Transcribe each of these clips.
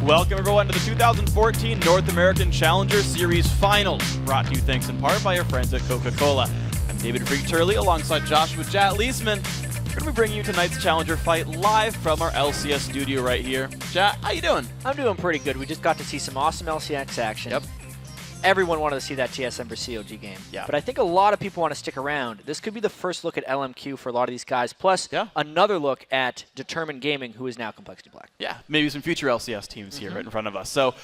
Welcome everyone to the 2014 North American Challenger Series Finals, brought to you thanks in part by our friends at Coca-Cola. I'm David Freak-Turley alongside Joshua Jat Leisman. We're going to be bringing you tonight's Challenger fight live from our LCS studio right here. Jat, how you doing? I'm doing pretty good. We just got to see some awesome LCS action. Yep. Everyone wanted to see that TSM versus COG game. Yeah. But I think a lot of people want to stick around. This could be the first look at LMQ for a lot of these guys, plus another look at Determined Gaming, who is now Complexity Black. Yeah, maybe some future LCS teams here right in front of us. So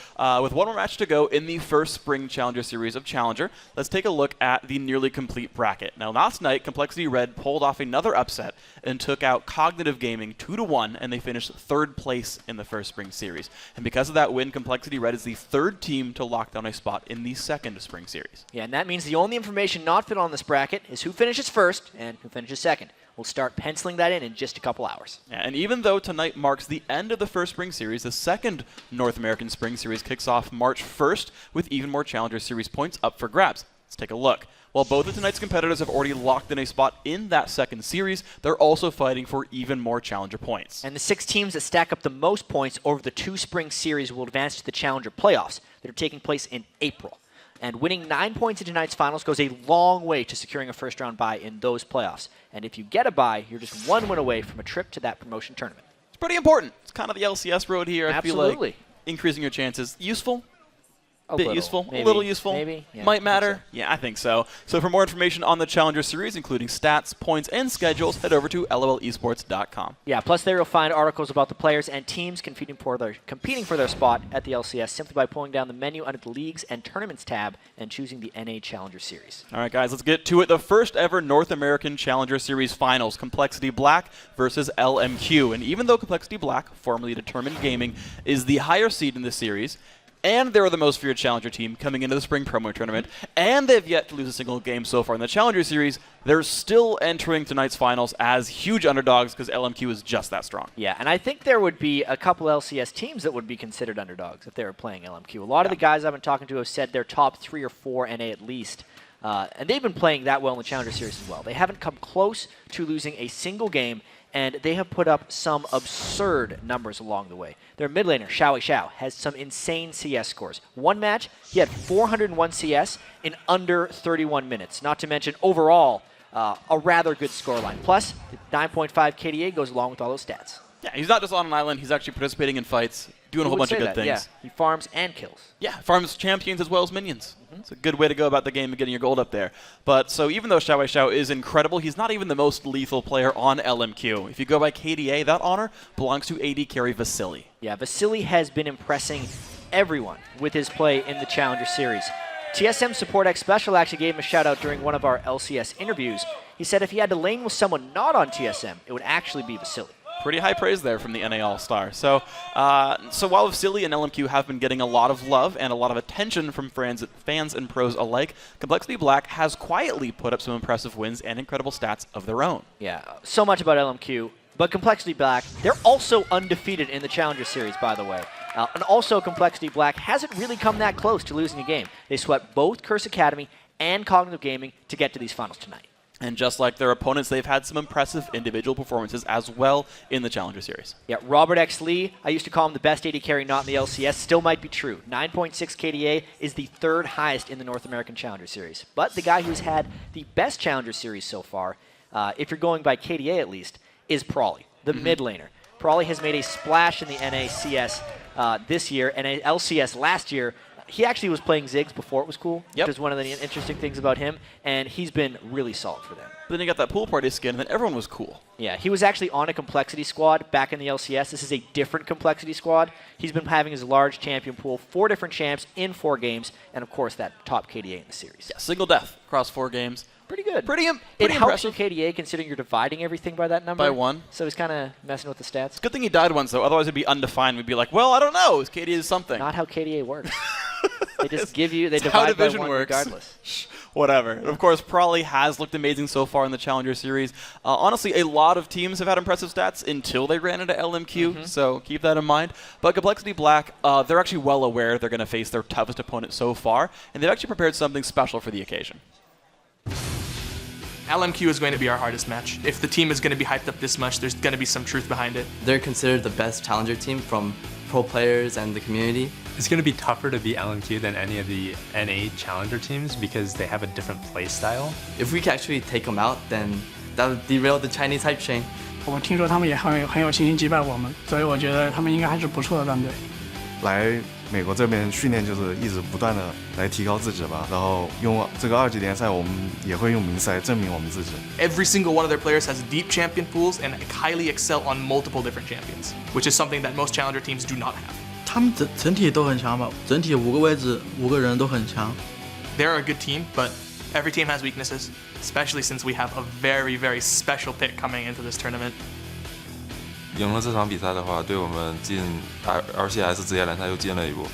with one more match to go in the first Spring Challenger Series of Challenger, let's take a look at the nearly complete bracket. Now, last night, Complexity Red pulled off another upset and took out Cognitive Gaming 2-1, and they finished third place in the first Spring Series. And because of that win, Complexity Red is the third team to lock down a spot in the second Spring Series. Yeah, and that means the only information not fit on this bracket is who finishes first and who finishes second. We'll start penciling that in just a couple hours. Yeah, and even though tonight marks the end of the first Spring Series, the second North American Spring Series kicks off March 1st with even more Challenger Series points up for grabs. Let's take a look. While both of tonight's competitors have already locked in a spot in that second series, they're also fighting for even more Challenger points. And the 6 teams that stack up the most points over the 2 Spring Series will advance to the Challenger playoffs that are taking place in April. And winning 9 points in tonight's finals goes a long way to securing a first-round bye in those playoffs. And if you get a bye, you're just one win away from a trip to that promotion tournament. It's pretty important. It's kind of the LCS road here. Absolutely. I feel like increasing your chances. Useful? A bit little, useful, maybe, a little useful, maybe, yeah, might matter. so. Yeah, I think so. So for more information on the Challenger Series, including stats, points, and schedules, head over to lolesports.com. Yeah, plus there you'll find articles about the players and teams competing for their spot at the LCS simply by pulling down the menu under the Leagues and Tournaments tab and choosing the NA Challenger Series. All right, guys, let's get to it. The first ever North American Challenger Series Finals, Complexity Black versus LMQ. And even though Complexity Black, formerly Determined Gaming, is the higher seed in this series, and they're the most feared Challenger team coming into the Spring Promo Tournament, and they've yet to lose a single game so far in the Challenger Series, they're still entering tonight's finals as huge underdogs because LMQ is just that strong. Yeah, and I think there would be a couple LCS teams that would be considered underdogs if they were playing LMQ. A lot of the guys I've been talking to have said they're top 3 or 4 NA at least, and they've been playing that well in the Challenger Series as well. They haven't come close to losing a single game, and they have put up some absurd numbers along the way. Their mid laner, Xiao, has some insane CS scores. One match, he had 401 CS in under 31 minutes. Not to mention, overall, a rather good scoreline. Plus, the 9.5 KDA goes along with all those stats. Yeah, he's not just on an island. He's actually participating in fights, doing a whole bunch of good things. Yeah, he farms and kills. Yeah, farms champions as well as minions. It's a good way to go about the game and getting your gold up there. But so even though Xiao is incredible, he's not even the most lethal player on LMQ. If you go by KDA, that honor belongs to AD carry Vasily. Yeah, Vasily has been impressing everyone with his play in the Challenger Series. TSM Support X Special actually gave him a shout-out during one of our LCS interviews. He said if he had to lane with someone not on TSM, it would actually be Vasily. Pretty high praise there from the NA All-Star. So while Vasily and LMQ have been getting a lot of love and a lot of attention from fans and pros alike, Complexity Black has quietly put up some impressive wins and incredible stats of their own. Yeah, so much about LMQ. But Complexity Black, they're also undefeated in the Challenger Series, by the way. And also Complexity Black hasn't really come that close to losing a game. They swept both Curse Academy and Cognitive Gaming to get to these finals tonight. And just like their opponents, they've had some impressive individual performances as well in the Challenger Series. Yeah, Robert X. Lee, I used to call him the best AD carry not in the LCS, still might be true. 9.6 KDA is the 3rd highest in the North American Challenger Series. But the guy who's had the best Challenger Series so far, if you're going by KDA at least, is Prawley, the mid laner. Prawley has made a splash in the NACS this year, and LCS last year. He actually was playing Ziggs before it was cool, which is one of the interesting things about him, and he's been really solid for them. Then he got that pool party skin, and then everyone was cool. Yeah, he was actually on a Complexity squad back in the LCS. This is a different Complexity squad. He's been having his large champion pool, 4 different champs in 4 games, and of course that top KDA in the series. Yeah, single death across 4 games. Pretty good. Pretty it helps impressive. your KDA considering you're dividing everything by that number. By 1. So he's kind of messing with the stats. Good thing he died once, though. Otherwise, it'd be undefined. We'd be like, well, I don't know. His KDA is something. Not how KDA works. They just give you, they it's how divide by division 1 works. regardless. Whatever. Of course, Prawley has looked amazing so far in the Challenger Series. Honestly, a lot of teams have had impressive stats until they ran into LMQ, so keep that in mind. But Complexity Black, they're actually well aware they're going to face their toughest opponent so far, and they've actually prepared something special for the occasion. LMQ is going to be our hardest match. If the team is going to be hyped up this much, there's going to be some truth behind it. They're considered the best challenger team from pro players and the community. It's going to be tougher to beat LMQ than any of the NA challenger teams because they have a different play style. If we can actually take them out, then that would derail the Chinese hype train. 我听说他们也很有信心击败我们，所以我觉得他们应该还是不错的战队。来美国这边训练就是一直不断的来提高自己吧，然后用这个2级联赛，我们也会用名次来证明我们自己。Every single one of their players has deep champion pools and highly excel on multiple different champions, which is something that most challenger teams do not have. 他们整体都很强吧，整体5个位置5个人都很强。They're a good team, but every team has weaknesses, especially since we have a very, very special pick coming into this tournament. 赢了这场比赛的话，对我们进 LCS 职业联赛又进了一步。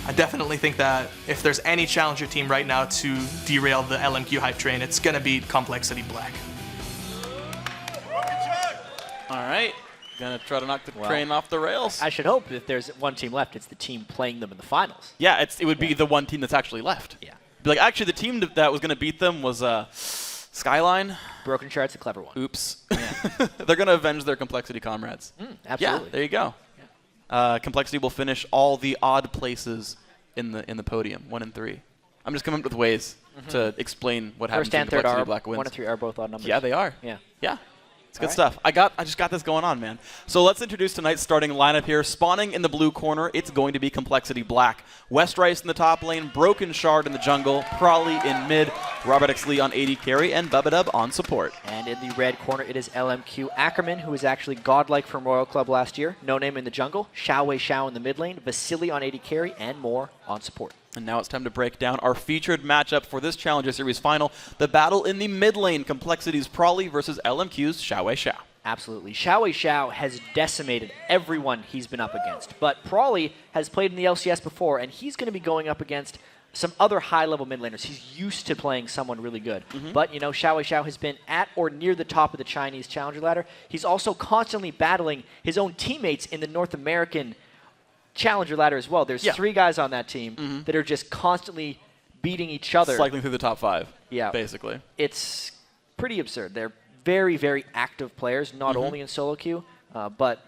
I definitely think that if there's any challenger team right now to derail the LMQ hype train, it's going to be Complexity Black. All right. Gonna try to knock the train off the rails. I should hope if there's one team left, it's the team playing them in the finals. Yeah, it would be the one team that's actually left. Yeah. Be like, actually, the team that was going to beat them was Skyline. Broken Shard's a clever one. Oops. Yeah. They're going to avenge their Complexity comrades. Absolutely. Yeah, there you go. Yeah. Complexity will finish all the odd places in the podium, 1 and 3. I'm just coming up with ways to explain what happens First and when third Complexity are Black wins. 1 and 3 are both odd numbers. Yeah, they are. Yeah. Yeah. It's good stuff. I just got this going on, man. So let's introduce tonight's starting lineup here. Spawning in the blue corner, it's going to be Complexity Black. West Rice in the top lane, Broken Shard in the jungle, Prawley in mid, Robert X. Lee on AD carry, and Bubba on support. And in the red corner, it is LMQ Ackerman, who was actually godlike from Royal Club last year. No Name in the jungle, Xiaowei Xiao in the mid lane, Vasily on AD carry, and more on support. And now it's time to break down our featured matchup for this Challenger Series final, the battle in the mid lane, Complexity's Prawley versus LMQ's Xiaowei Xiao. Absolutely. Xiaowei Xiao has decimated everyone he's been up against. But Prawley has played in the LCS before, and he's going to be going up against some other high-level mid laners. He's used to playing someone really good. But, you know, Xiaowei Xiao has been at or near the top of the Chinese Challenger ladder. He's also constantly battling his own teammates in the North American Challenger ladder as well. There's 3 guys on that team that are just constantly beating each other. Cycling through the top 5, basically. It's pretty absurd. They're very, very active players, not only in solo queue, but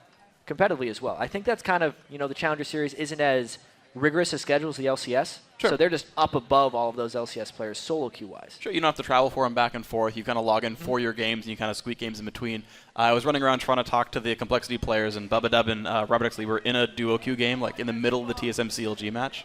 competitively as well. I think that's kind of, you know, the Challenger Series isn't as rigorous a schedule as the LCS. Sure. So they're just up above all of those LCS players solo queue-wise. Sure, you don't have to travel for them back and forth. You kind of log in for your games, and you kind of squeak games in between. I was running around trying to talk to the Complexity players, and Bubba Dub and Robert X. Lee were in a duo queue game, like in the middle of the TSM CLG match.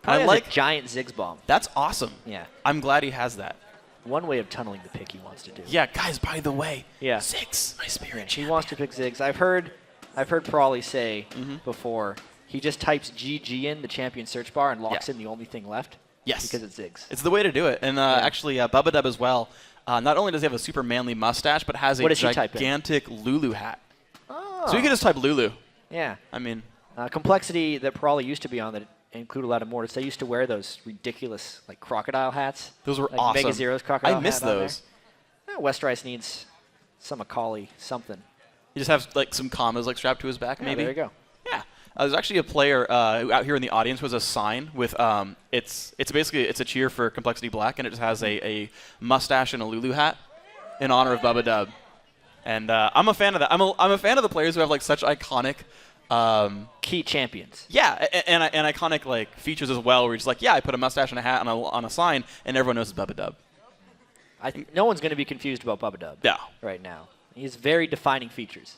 I like a giant Ziggs bomb. That's awesome. Yeah. I'm glad he has that. One way of tunneling the pick he wants to do. Yeah, guys, by the way, Yeah. Ziggs, my spirit. He wants to pick Ziggs. I've heard Prawley say before, he just types GG in the champion search bar and locks in the only thing left. Yes. Because it's Ziggs. It's the way to do it. And actually, Bubba Dub as well, not only does he have a super manly mustache, but has a gigantic Lulu hat. Oh. So you can just type Lulu. Yeah. I mean, Complexity that Prawley used to be on that include a lot of Mortis. They used to wear those ridiculous like crocodile hats. Those were like awesome. Mega Zero's crocodile I miss hat on those. there. West Rice needs some Macaulay something. He just has like some commas like strapped to his back, Yeah, maybe. there you go. Yeah. There's actually a player out here in the audience who has a sign with it's basically a cheer for Complexity Black, and it just has a mustache and a Lulu hat in honor of Bubba Dub. And I'm a fan of that. I'm a fan of the players who have like such iconic key champions. Yeah, and iconic like features as well, where you're just like, yeah, I put a mustache and a hat on a sign, and everyone knows it's Bubba Dub. I think no one's going to be confused about Bubba Dub. Yeah. Right now, he has very defining features.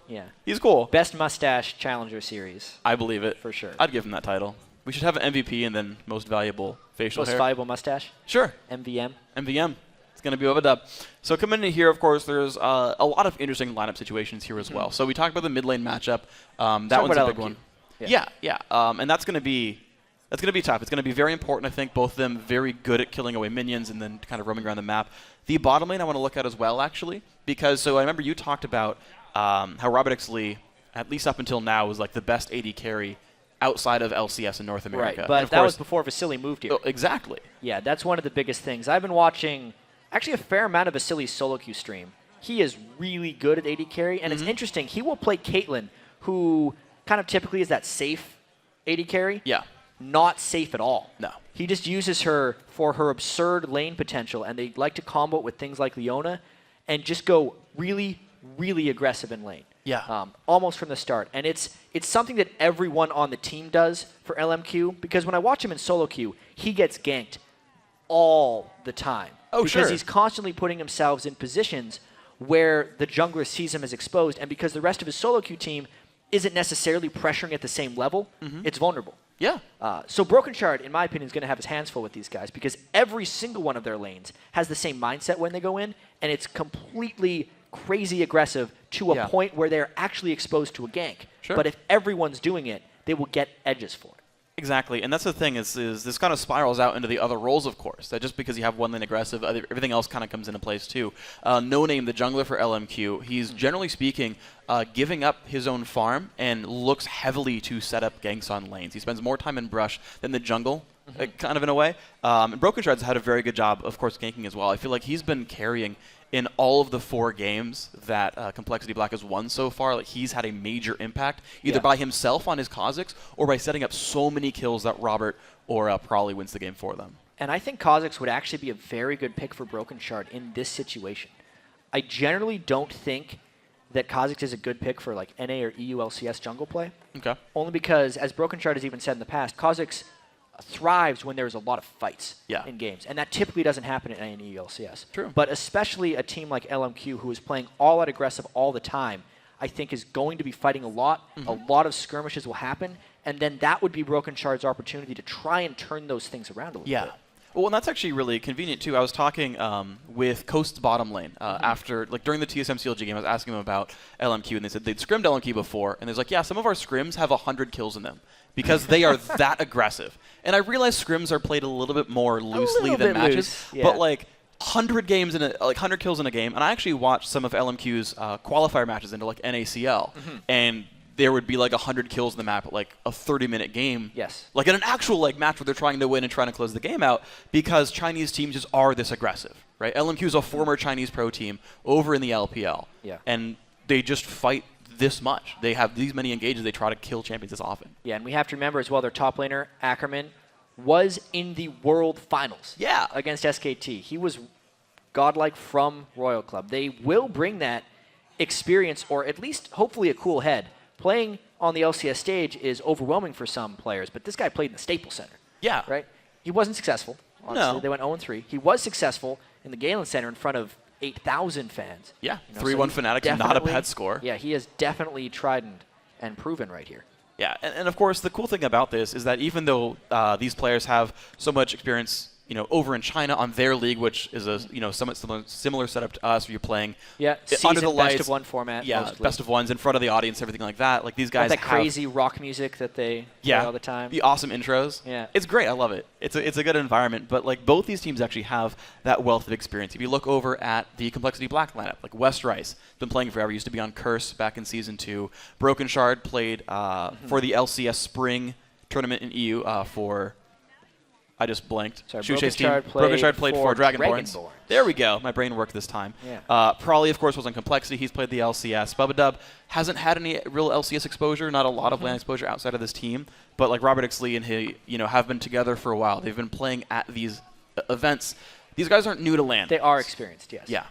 Yeah. He's cool. Best mustache Challenger Series. I believe it. For sure. I'd give him that title. We should have an MVP and then most valuable facial Most hair. valuable mustache. Sure. MVM. MVM. It's going to be Bubba Dub. So coming in here, of course, there's a lot of interesting lineup situations here as well. So we talked about the mid lane matchup. That one's a big one. Yeah. And that's going to be tough. It's going to be very important, I think. Both of them very good at killing away minions and then kind of roaming around the map. The bottom lane I want to look at as well, actually, because I remember you talked about how Robert X. Lee, at least up until now, was like the best AD carry outside of LCS in North America. Right, but that was before Vasily moved here. Exactly. Yeah, that's one of the biggest things. I've been watching actually a fair amount of Vasily's solo queue stream. He is really good at AD carry, and it's interesting. He will play Caitlyn, who kind of typically is that safe AD carry. Yeah. Not safe at all. No. He just uses her for her absurd lane potential, and they like to combo it with things like Leona and just go really, really aggressive in lane. Yeah. Almost from the start. And it's something that everyone on the team does for LMQ, because when I watch him in solo queue, he gets ganked all the time. Oh, because sure. he's constantly putting himself in positions where the jungler sees him as exposed, and because the rest of his solo queue team isn't necessarily pressuring at the same level, it's vulnerable. Yeah. So Broken Shard, in my opinion, is going to have his hands full with these guys because every single one of their lanes has the same mindset when they go in, and it's completely crazy aggressive to a point where they're actually exposed to a gank. Sure. But if everyone's doing it, they will get edges for it. Exactly, and that's the thing is this kind of spirals out into the other roles, of course. That just because you have one lane aggressive, everything else kind of comes into place too. No Name, the jungler for LMQ, he's generally speaking giving up his own farm and looks heavily to set up ganks on lanes. He spends more time in brush than the jungle, kind of in a way. And Broken Shard's had a very good job, of course, ganking as well. I feel like he's been carrying in all of the 4 games that Complexity Black has won so far. Like, he's had a major impact, either by himself on his Kha'Zix or by setting up so many kills that Robert or Probably wins the game for them. And I think Kha'Zix would actually be a very good pick for Broken Shard in this situation. I generally don't think that Kha'Zix is a good pick for like NA or EU LCS jungle play. Okay. Only because, as Broken Shard has even said in the past, Kha'Zix thrives when there's a lot of fights in games. And that typically doesn't happen in NA and EU LCS. True. But especially a team like LMQ, who is playing all out aggressive all the time, I think is going to be fighting a lot. A lot of skirmishes will happen. And then that would be Broken Shard's opportunity to try and turn those things around a little bit. Well, and that's actually really convenient too. I was talking with Coast's bottom lane after, like, during the TSM CLG game. I was asking them about LMQ, and they said they'd scrimmed LMQ before, and there's like, yeah, some of our scrims have 100 kills in them because they are that aggressive. And I realize scrims are played a little bit more loosely than matches, but like 100 games in 100 kills in a game. And I actually watched some of LMQ's qualifier matches into like NACL, and there would be like 100 kills in the map at like a 30-minute game. Yes. Like in an actual like match where they're trying to win and trying to close the game out, because Chinese teams just are this aggressive, right? LMQ is a former Chinese pro team over in the LPL. Yeah. And they just fight this much. They have these many engages. They try to kill champions this often. Yeah, and we have to remember as well, their top laner, Ackerman, was in the World Finals against SKT. He was godlike from Royal Club. They will bring that experience, or at least hopefully a cool head. Playing on the LCS stage is overwhelming for some players, but this guy played in the Staples Center. Yeah. Right? He wasn't successful. Honestly. No. They went 0-3. He was successful in the Galen Center in front of 8,000 fans. Yeah, You know, 3-1 so Fnatic, not a bad score. Yeah, he has definitely tried and proven right here. Yeah, and of course, the cool thing about this is that even though these players have so much experience, you know, over in China on their league, which is a somewhat similar setup to us, where you're playing under the lights, best of one format. yeah, mostly. best of ones in front of the audience, everything like that. Like these guys that have crazy rock music that they play all the time. the awesome intros. Yeah. It's great. I love it. It's a good environment. But like both these teams actually have that wealth of experience. If you look over at the Complexity Black lineup, like West Rice, been playing forever. Used to be on Curse back in Season 2. Broken Shard played for the LCS Spring tournament in EU for. I just blanked. Sorry, Broken Shard played for Dragonborns. There we go. My brain worked this time. Yeah. Probably, of course, was on Complexity. He's played the LCS. Bubba Dub hasn't had any real LCS exposure, not a lot of LAN exposure outside of this team. But like Robert Ixley and he, have been together for a while. They've been playing at these events. These guys aren't new to LAN. They are experienced, yes. Yeah.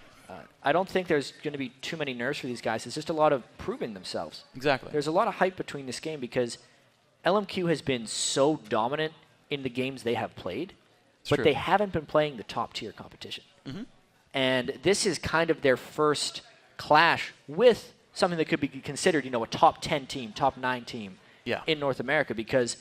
I don't think there's going to be too many nerfs for these guys. It's just a lot of proving themselves. Exactly. There's a lot of hype between this game because LMQ has been so dominant in the games they have played, but they haven't been playing the top-tier competition. And this is kind of their first clash with something that could be considered, a top 10 team, top 9 team in North America, because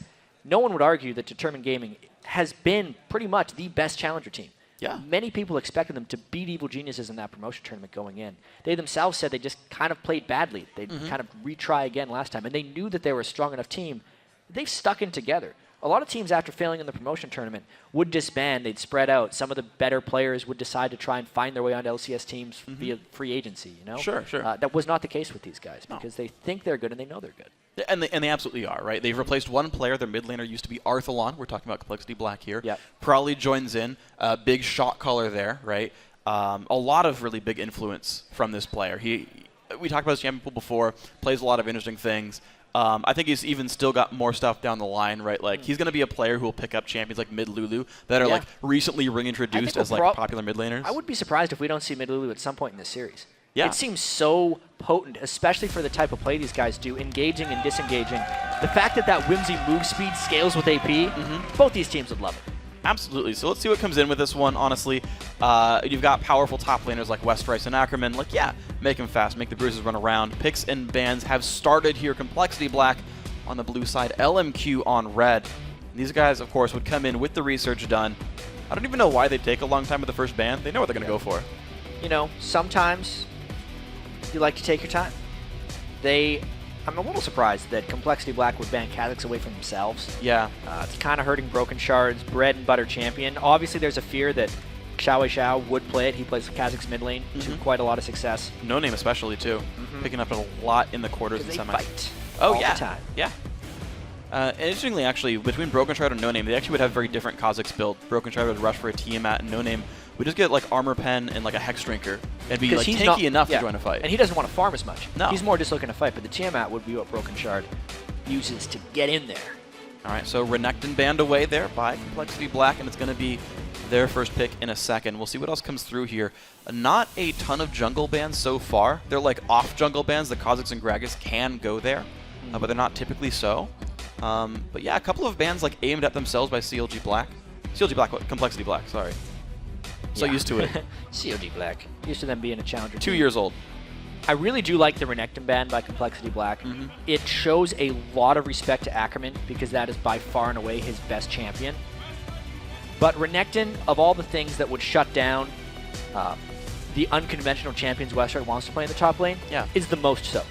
no one would argue that Determined Gaming has been pretty much the best challenger team. Yeah. Many people expected them to beat Evil Geniuses in that promotion tournament going in. They themselves said they just kind of played badly. They'd kind of retry again last time, and they knew that they were a strong enough team. They've stuck in together. A lot of teams, after failing in the promotion tournament, would disband. They'd spread out. Some of the better players would decide to try and find their way onto LCS teams via free agency. Sure. That was not the case with these guys because they think they're good and they know they're good. And they absolutely are, right? They've replaced one player. Their mid laner used to be Arthalon. We're talking about Complexity Black here. Yep. Probably joins in. Big shot caller there, right? A lot of really big influence from this player. We talked about this champion pool before. Plays a lot of interesting things. I think he's even still got more stuff down the line, right? Like he's going to be a player who will pick up champions like Mid Lulu that are like recently reintroduced as like popular mid laners. I would be surprised if we don't see Mid Lulu at some point in this series. Yeah. It seems so potent, especially for the type of play these guys do, engaging and disengaging. The fact that that whimsy move speed scales with AP, both these teams would love it. Absolutely. So let's see what comes in with this one, honestly. You've got powerful top laners like Westrice and Ackerman. Like, yeah, make them fast, make the bruises run around. Picks and bans have started here. Complexity Black on the blue side, LMQ on red. These guys, of course, would come in with the research done. I don't even know why they take a long time with the first ban. They know what they're going to go for. You know, sometimes you like to take your time. I'm a little surprised that Complexity Black would ban Kha'Zix away from themselves. Yeah. It's kind of hurting Broken Shard's bread and butter champion. Obviously, there's a fear that Xiao would play it. He plays Kha'Zix mid lane to quite a lot of success. No Name especially, too. Picking up a lot in the quarters and They semis. fight Oh, all yeah. the time. Yeah. And interestingly, actually, between Broken Shard and No Name, they actually would have very different Kha'Zix build. Broken Shard would rush for a Tiamat, and No Name would just get like Armor Pen and like a Hex Drinker. It'd be 'Cause like he's tanky not- enough yeah. to join a fight. And he doesn't want to farm as much. No. He's more just looking to fight, but the Tiamat would be what Broken Shard uses to get in there. All right, so Renekton banned away there by Complexity Black, and it's going to be their first pick in a second. We'll see what else comes through here. Not a ton of jungle bans so far. They're like off jungle bans. The Kha'Zix and Gragas can go there, but they're not typically so. But yeah, a couple of bans like aimed at themselves by CLG Black. CLG Black, what? Complexity Black, sorry. So Yeah. used to it. COD Black. Used to them being a challenger 2 team. years old. I really do like the Renekton ban by Complexity Black. It shows a lot of respect to Ackerman because that is by far and away his best champion. But Renekton, of all the things that would shut down the unconventional champions Westrice wants to play in the top lane, is the most so.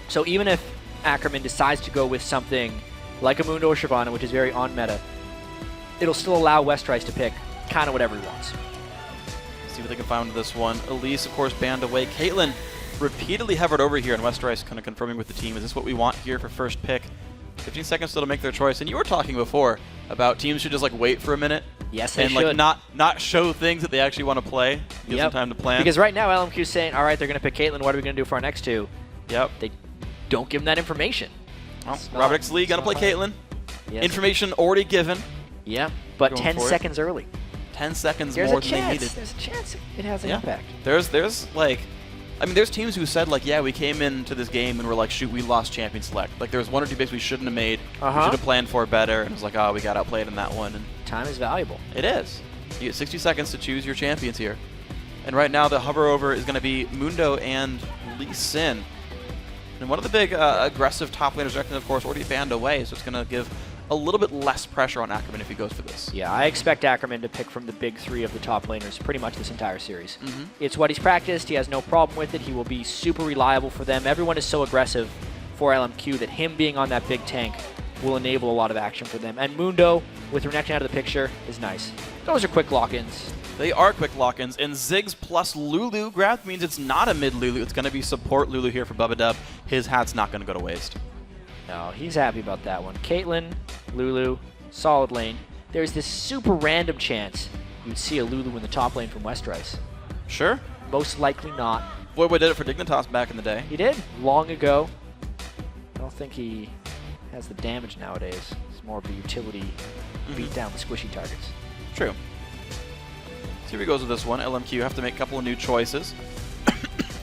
So even if Ackerman decides to go with something like a Mundo or Shyvana, which is very on-meta, it'll still allow Westrice to pick kind of whatever he wants. See what they can find with this one. Elise, of course, banned away. Caitlyn repeatedly hovered over here, and Westrice kind of confirming with the team, is this what we want here for first pick? 15 seconds still to make their choice. And you were talking before about teams should just like wait for a minute. Yes, they and should. like not show things that they actually want to play. Give them time to plan. Because right now LMQ's saying, all right, they're going to pick Caitlyn. What are we going to do for our next two? Yep. They don't give them that information. Well, Robert X. Lee gonna play Caitlyn. Yes. Information already given. Yeah, but Going 10 for it. seconds early. 10 seconds There's more a than they chance. needed. There's a chance it has an Yeah. impact. There's like, I mean, there's teams who said like, yeah, we came into this game and we're like, shoot, we lost champion select. Like there was one or two picks we shouldn't have made. We should have planned for better. And it was like, oh, we got outplayed in that one. And Time is valuable. it is. You get 60 seconds to choose your champions here. And right now the hover over is going to be Mundo and Lee Sin. And one of the big aggressive top laners, of course, already banned away, so it's going to give a little bit less pressure on Ackerman if he goes for this. Yeah, I expect Ackerman to pick from the big three of the top laners pretty much this entire series. It's what he's practiced. He has no problem with it. He will be super reliable for them. Everyone is so aggressive for LMQ that him being on that big tank will enable a lot of action for them. And Mundo, with Renekton out of the picture, is nice. Those are quick lock-ins. They are quick lock-ins, and Ziggs plus Lulu grab means it's not a mid Lulu. It's going to be support Lulu here for Bubba Dub. His hat's not going to go to waste. No, he's happy about that one. Caitlyn, Lulu, solid lane. There's this super random chance you'd see a Lulu in the top lane from Westrice. Sure. Most likely not. Boy did it for Dignitas back in the day. He did, long ago. I don't think he has the damage nowadays. It's more of a utility, beat down the squishy targets. True. So here he goes with this one. LMQ have to make a couple of new choices.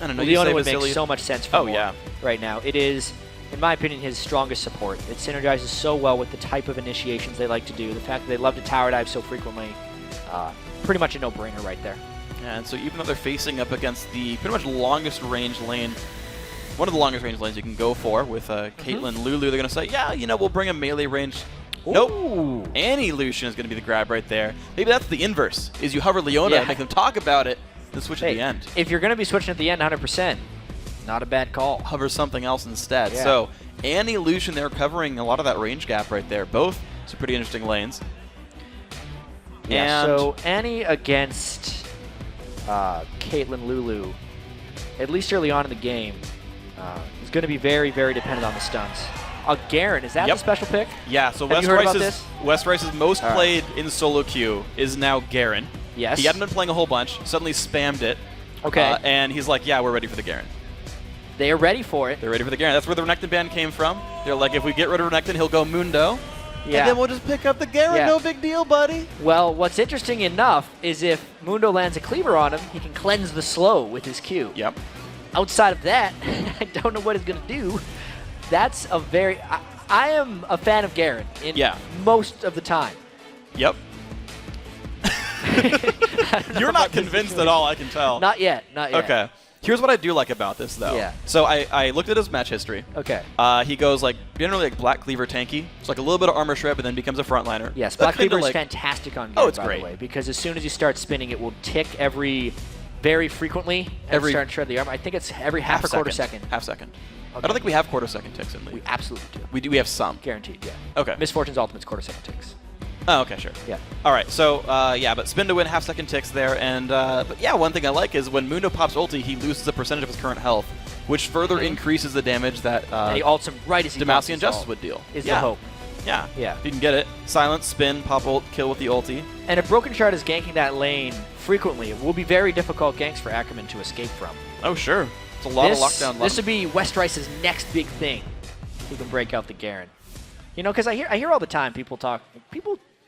And I know you Leona say would make Vasily. so much sense for Moore right now. It is, in my opinion, his strongest support. It synergizes so well with the type of initiations they like to do. The fact that they love to tower dive so frequently, pretty much a no-brainer right there. And so even though they're facing up against the pretty much longest range lane, one of the longest range lanes you can go for with Caitlyn Lulu, they're going to say, yeah, you know, we'll bring a melee range. Nope. Annie Lucian is going to be the grab right there. Maybe that's the inverse, is you hover Leona and make them talk about it, then switch at the end. If you're going to be switching at the end 100%, not a bad call. Hover something else instead. Yeah. So Annie Lucian, they're covering a lot of that range gap right there. Both some pretty interesting lanes. Yeah, And so Annie against Caitlyn Lulu, at least early on in the game, is going to be very, very dependent on the stuns. Garen, is that the special pick? Yeah, so Have you heard about this? Westrice's most played in solo queue is now Garen. Yes. He hadn't been playing a whole bunch, suddenly spammed it. Okay. And he's like, yeah, we're ready for the Garen. They are ready for it. They're ready for the Garen. That's where the Renekton ban came from. They're like, if we get rid of Renekton, he'll go Mundo. Yeah. And then we'll just pick up the Garen. Yeah. No big deal, buddy. Well, what's interesting enough is if Mundo lands a cleaver on him, he can cleanse the slow with his Q. Yep. Outside of that, I don't know what he's going to do. That's a very... I am a fan of Garen in most of the time. Yep. You're not convinced at all, I can tell. Not yet. Not yet. Okay. Here's what I do like about this, though. Yeah. So I looked at his match history. Okay. He goes like generally like Black Cleaver tanky. It's like a little bit of armor shred, but then becomes a frontliner. Yes, That's Black Cleaver kinda is like, fantastic on Garen, it's by great. the way, because as soon as you start spinning, it will tick very frequently and start to shred the armor. I think it's every half or quarter second. Half second. Okay. I don't think we have quarter second ticks in League. We absolutely do. We do. We have some. Guaranteed, yeah. Okay. Misfortune's Ultimate's quarter second ticks. Oh, okay, sure. Yeah. All right, so, yeah, but spin to win, half-second ticks there. And, but yeah, one thing I like is when Mundo pops ulti, he loses a percentage of his current health, which further increases the damage that and he ults him right as he Demacia and Justice would deal. Is the hope. Yeah. Yeah. If you can get it. Silence, spin, pop ult, kill with the ulti. And if Broken Shard is ganking that lane frequently, it will be very difficult ganks for Ackerman to escape from. Oh, sure. It's a lot of lockdown. This would be Westrice's next big thing. He can break out the Garen. You know, because I hear all the time people talk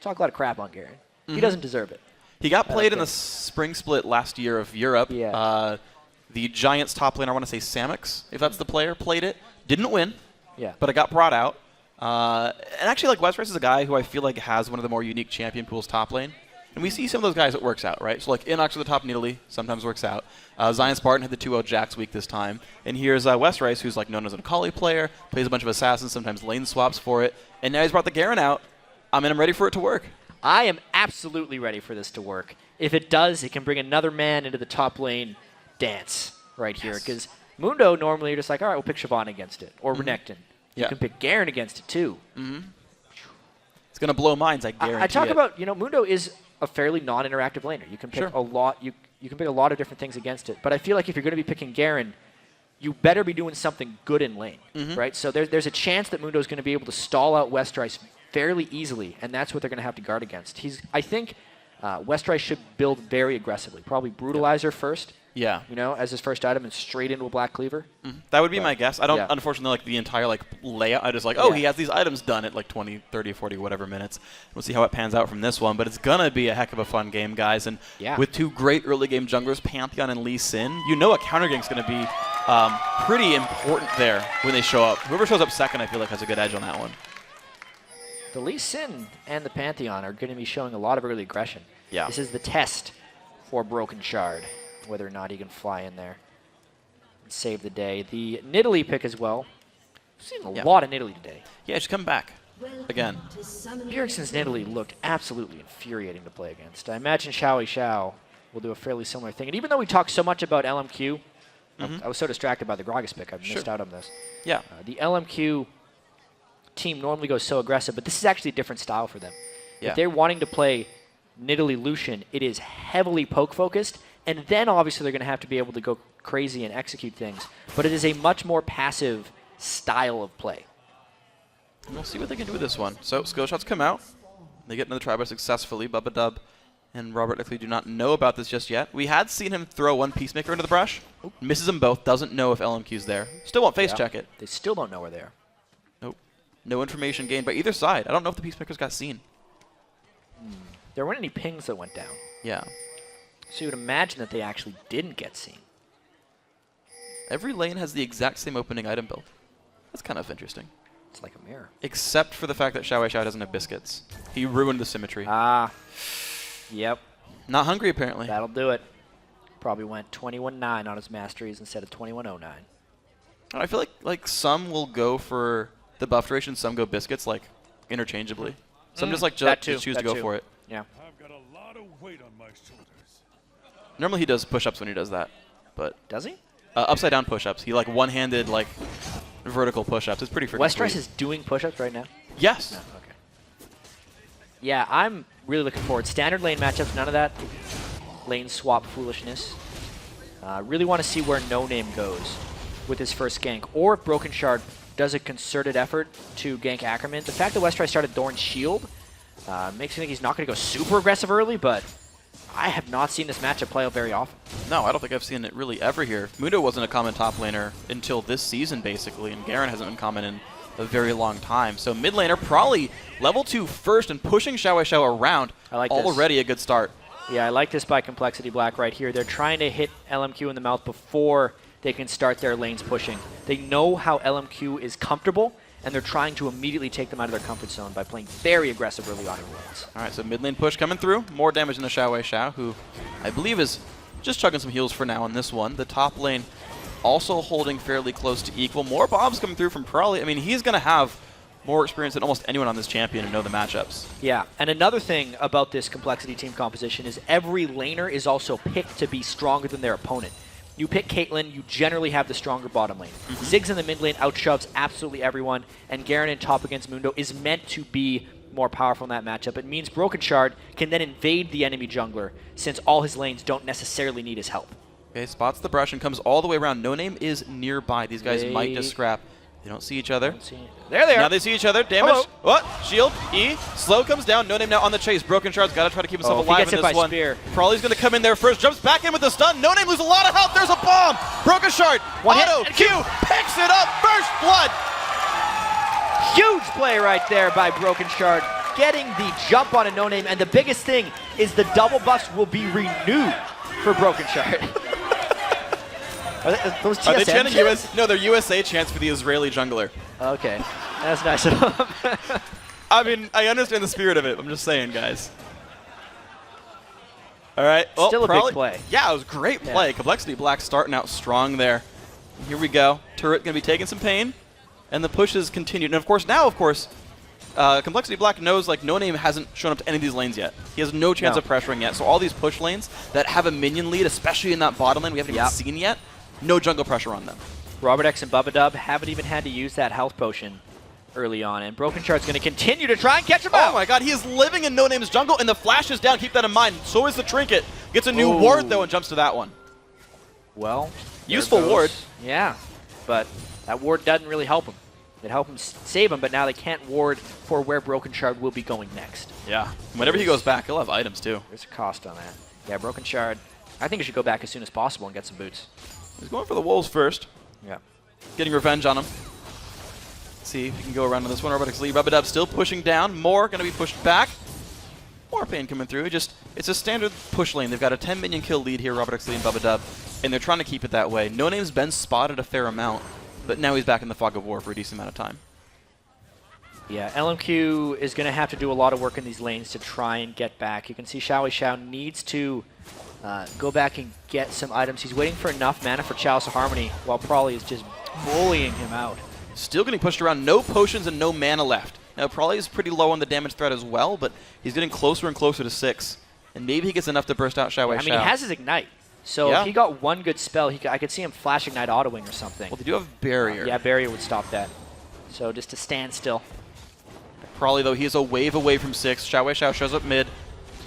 a lot of crap on Garen. He doesn't deserve it. He got played in the spring split last year of Europe. Yeah. The Giants top laner, I want to say Samix, if that's the player, played it. Didn't win. Yeah. But it got brought out. And actually, like, Westrice is a guy who I feel like has one of the more unique champion pools top lane. And we see some of those guys it works out, right? So, like, Inox with the top in Italy sometimes works out. Zion Spartan had the 2-0 Jax week this time. And here's Westrice, who's, like, known as an Akali player, plays a bunch of assassins, sometimes lane swaps for it. And now he's brought the Garen out. I mean, I'm ready for it to work. I am absolutely ready for this to work. If it does, it can bring another man into the top lane dance right here. Because Mundo, normally you're just like, all right, we'll pick Siobhan against it. Or Renekton. You can pick Garen against it, too. It's going to blow minds, I guarantee I talk it. about, you know, Mundo is a fairly non-interactive laner. You can pick a lot. You can pick a lot of different things against it. But I feel like if you're going to be picking Garen, you better be doing something good in lane, right? So there's a chance that Mundo is going to be able to stall out Westrice fairly easily, and that's what they're going to have to guard against. I think Westrice should build very aggressively. Probably Brutalizer first. Yeah. You know, as his first item, and straight into a Black Cleaver. That would be my guess. I don't, unfortunately, like the entire like layout. I just like, he has these items done at like 20, 30, 40, whatever minutes. We'll see how it pans out from this one. But it's going to be a heck of a fun game, guys. And with two great early game junglers, Pantheon and Lee Sin, you know a counter gank's going to be pretty important there when they show up. Whoever shows up second, I feel like, has a good edge on that one. The Lee Sin and the Pantheon are going to be showing a lot of early aggression. Yeah. This is the test for Broken Shard, whether or not he can fly in there and save the day. The Nidalee pick as well. We've seen a lot of Nidalee today. Yeah, she's come back again. Bjergsen's Nidalee looked absolutely infuriating to play against. I imagine Xiao will do a fairly similar thing. And even though we talked so much about LMQ, I was so distracted by the Gragas pick, I missed out on this. Yeah. The LMQ team normally goes so aggressive, but this is actually a different style for them. Yeah. If they're wanting to play Nidalee Lucian, it is heavily poke focused, and then obviously they're going to have to be able to go crazy and execute things. But it is a much more passive style of play. And we'll see what they can do with this one. So skill shots come out. They get another try successfully. Bubba Dub and Robert likely do not know about this just yet. We had seen him throw one Peacemaker into the brush. Misses them both. Doesn't know if LMQ's there. Still won't face check it. They still don't know where they are. Nope. No information gained by either side. I don't know if the Peacemakers got seen. There weren't any pings that went down. Yeah. So you would imagine that they actually didn't get seen. Every lane has the exact same opening item build. That's kind of interesting. It's like a mirror. Except for the fact that Xiao doesn't have biscuits. He ruined the symmetry. Ah. Yep. Not hungry, apparently. That'll do it. Probably went 21-9 on his masteries instead of 21-09. I feel like some will go for the buff duration, some go biscuits, like, interchangeably. Some just like just choose to go for it. Yeah. I've got a lot of weight on my shoulders. Normally he does push-ups when he does that, but does he? Upside down push-ups. He like one-handed like vertical push-ups. It's pretty freaking Westrice sweet. is doing push-ups right now? Yes. No, okay. Yeah, I'm really looking forward. Standard lane matchups, none of that lane swap foolishness. Really want to see where No Name goes with his first gank, or if Broken Shard does a concerted effort to gank Ackerman. The fact that Westrice started Thorn's Shield makes me think he's not going to go super aggressive early, but I have not seen this matchup play out very often. No, I don't think I've seen it really ever here. Mundo wasn't a common top laner until this season, basically, and Garen hasn't been common in a very long time. So mid laner probably level 2 first and pushing Xiao around. I like this. Already a good start. Yeah, I like this by Complexity Black right here. They're trying to hit LMQ in the mouth before they can start their lanes pushing. They know how LMQ is comfortable, and they're trying to immediately take them out of their comfort zone by playing very aggressive early on in lanes. All right, so mid lane push coming through. More damage into Xiao, who I believe is just chugging some heals for now on this one. The top lane also holding fairly close to equal. More bombs coming through from Prolly. I mean, he's going to have more experience than almost anyone on this champion and know the matchups. Yeah, and another thing about this Complexity team composition is every laner is also picked to be stronger than their opponent. You pick Caitlyn, you generally have the stronger bottom lane. Ziggs in the mid lane outshoves absolutely everyone, and Garen in top against Mundo is meant to be more powerful in that matchup. It means Broken Shard can then invade the enemy jungler, since all his lanes don't necessarily need his help. Okay, spots the brush and comes all the way around. No Name is nearby. These guys might just scrap. They don't see each other. There they are. Now they see each other. Damage. What? Shield. E. Slow comes down. No Name now on the chase. Broken Shard's got to try to keep himself alive in this one. Spear. Prolly's going to come in there first. Jumps back in with the stun. No Name loses a lot of health. There's a bomb. Broken Shard. Auto. Q. Picks it up. First blood. Huge play right there by Broken Shard, getting the jump on a No Name. And the biggest thing is the double buffs will be renewed for Broken Shard. Those Are they chanting US? No, they're USA chants for the Israeli jungler. Okay, that's nice of them. I mean, I understand the spirit of it. I'm just saying, guys. All right. Well, Still a big play. Yeah, it was a great play. Complexity Black starting out strong there. Here we go. Turret going to be taking some pain, and the pushes continued. And of course, now, Complexity Black knows like No Name hasn't shown up to any of these lanes yet. He has no chance of pressuring yet. So all these push lanes that have a minion lead, especially in that bottom lane we haven't even seen yet, no jungle pressure on them. Robert X and Bubba Dub haven't even had to use that health potion early on, and Broken Shard's going to continue to try and catch him out. Oh my god, he is living in No Name's jungle, and the flash is down. Keep that in mind. So is the Trinket. Gets a new ward, though, and jumps to that one. Well, useful ward. Yeah, but that ward doesn't really help him. It helped him save him, but now they can't ward for where Broken Shard will be going next. Yeah. Whenever he goes back, he'll have items, too. There's a cost on that. Yeah, Broken Shard, I think he should go back as soon as possible and get some boots. He's going for the wolves first. Yeah. Getting revenge on him. Let's see if he can go around on this one. Robotics lead. Rubadub still pushing down. More going to be pushed back. More pain coming through. It's a standard push lane. They've got a 10 minion kill lead here, Robotics lead and Bubba and they're trying to keep it that way. No Name's been spotted a fair amount, but now he's back in the fog of war for a decent amount of time. Yeah, LMQ is going to have to do a lot of work in these lanes to try and get back. You can see Xiao needs to go back and get some items. He's waiting for enough mana for Chalice of Harmony, while Prolly is just bullying him out. Still getting pushed around. No potions and no mana left. Now, Prolly is pretty low on the damage threat as well, but he's getting closer and closer to 6. And maybe he gets enough to burst out Xiao. I mean, he has his Ignite. So if he got one good spell, I could see him Flash Ignite Autoing or something. Well, they do have Barrier. Yeah, Barrier would stop that. So just to stand still. Prolly, though, he is a wave away from 6. Xiao shows up mid.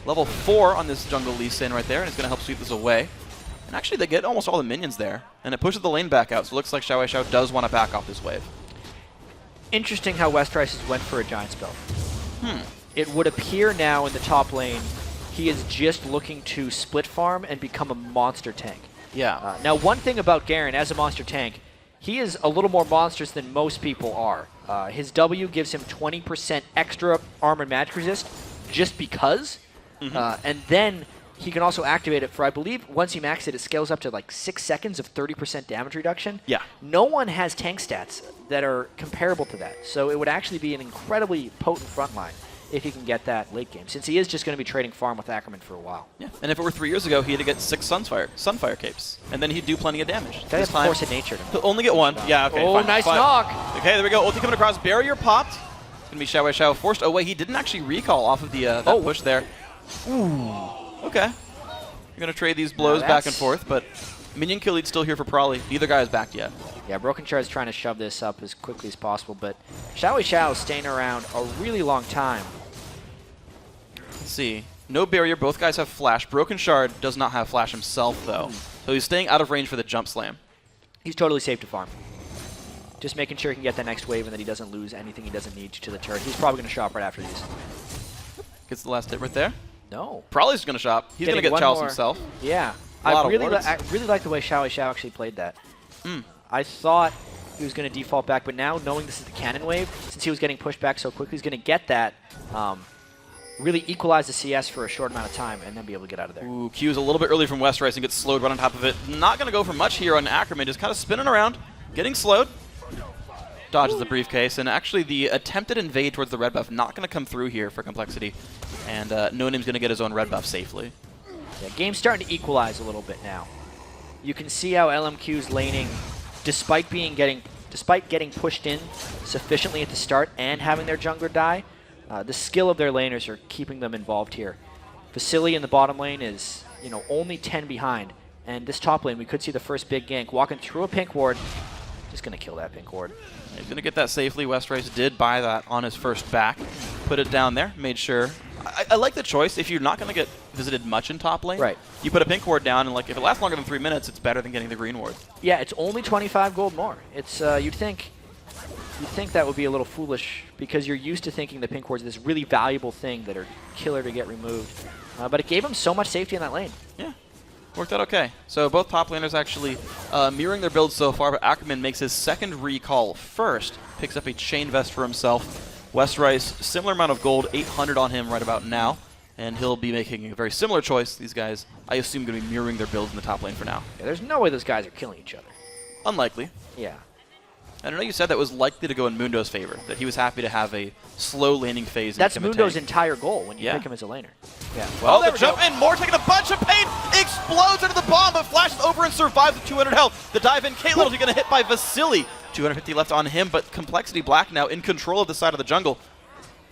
Level 4 on this jungle Lee Sin right there, and it's going to help sweep this away. And actually, they get almost all the minions there. And it pushes the lane back out, so it looks like Xiao does want to back off this wave. Interesting how Westrices went for a giant spell. It would appear now in the top lane he is just looking to split farm and become a monster tank. Yeah. Now, one thing about Garen as a monster tank, he is a little more monstrous than most people are. His W gives him 20% extra armor and magic resist just because. And then he can also activate it for, I believe, once he maxes it, it scales up to like 6 seconds of 30% damage reduction. Yeah. No one has tank stats that are comparable to that. So it would actually be an incredibly potent frontline if he can get that late game, since he is just going to be trading farm with Ackerman for a while. Yeah, and if it were 3 years ago, he had to get 6 Sunfire capes, and then he'd do plenty of damage. That's force of nature. He'll only get 1. Yeah, okay, Oh, fine, nice fine. knock. Okay, there we go. Ulti coming across. Barrier popped. It's going to be Xiao forced away. He didn't actually recall off of the that push there. Ooh. Okay. You're going to trade these blows back and forth, but minion kill lead's still here for Prolly. Neither guy is backed yet. Yeah, Broken Shard's trying to shove this up as quickly as possible, but Xiao is staying around a really long time. Let's see. No barrier. Both guys have flash. Broken Shard does not have flash himself, though. So he's staying out of range for the jump slam. He's totally safe to farm. Just making sure he can get the next wave and that he doesn't lose anything he doesn't need to the turret. He's probably going to shop right after these. Gets the last hit right there. No. Prolly's going to shop. He's going to get Chalice himself. Yeah. I really like the way Xiao actually played that. I thought he was going to default back, but now knowing this is the cannon wave, since he was getting pushed back so quickly, he's going to get that, really equalize the CS for a short amount of time, and then be able to get out of there. Ooh, Q's a little bit early from West Rice and gets slowed right on top of it. Not going to go for much here on Ackerman, just kind of spinning around, getting slowed. Dodges the briefcase, and actually the attempted invade towards the red buff not going to come through here for Complexity, and No Name's going to get his own red buff safely. Yeah, game's starting to equalize a little bit now. You can see how LMQ's laning, despite getting pushed in sufficiently at the start and having their jungler die, the skill of their laners are keeping them involved here. Vasily in the bottom lane is, only 10 behind, and this top lane we could see the first big gank walking through a pink ward. Just going to kill that pink ward. He's going to get that safely. West Rice did buy that on his first back. Put it down there, made sure. I like the choice. If you're not going to get visited much in top lane, right, you put a pink ward down, and if it lasts longer than 3 minutes, it's better than getting the green ward. Yeah, it's only 25 gold more. It's you'd think that would be a little foolish because you're used to thinking the pink wards are this really valuable thing that are killer to get removed. But it gave him so much safety in that lane. Yeah. Worked out okay. So both top laners actually mirroring their builds so far, but Ackerman makes his second recall first, picks up a chain vest for himself. West Rice, similar amount of gold, 800 on him right about now, and he'll be making a very similar choice. These guys, I assume, going to be mirroring their builds in the top lane for now. Yeah, there's no way those guys are killing each other. Unlikely. Yeah. And I know you said that was likely to go in Mundo's favor, that he was happy to have a slow laning phase. That's Mundo's entire goal when you pick him as a laner. Yeah. Well, the jump in, Moore taking a bunch of pain, explodes into the bomb, but flashes over and survives with 200 health. The dive in, Caitlyn will be going to hit by Vasily. 250 left on him, but Complexity Black now in control of the side of the jungle.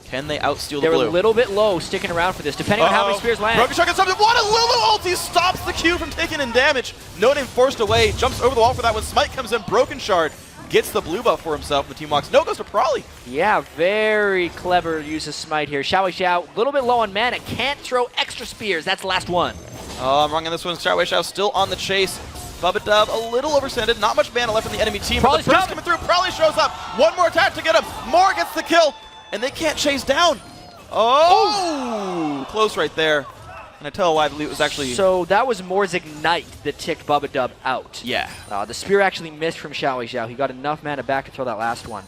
Can they outsteal the blue? They're a little bit low sticking around for this, depending on how many spears land. Broken Shot gets something. What a Lulu ulti stops the Q from taking in damage. No Name forced away, jumps over the wall for that one. Smite comes in, Broken Shard gets the blue buff for himself. The team walks. No goes to Prawley. Yeah, very clever use of Smite here. Xiao Xiao, a little bit low on mana, can't throw extra spears. That's the last one. Oh, I'm wrong on this one. Xiao Xiao still on the chase. Bubba Dub a little overextended. Not much mana left in the enemy team. But the burst coming through. Prawley shows up. One more attack to get him. Moore gets the kill. And they can't chase down. Oh! Close right there. And I tell why it was actually... So that was Moore's Ignite that ticked Bubba Dub out. Yeah. The spear actually missed from Xiao Xiao. He got enough mana back to throw that last one.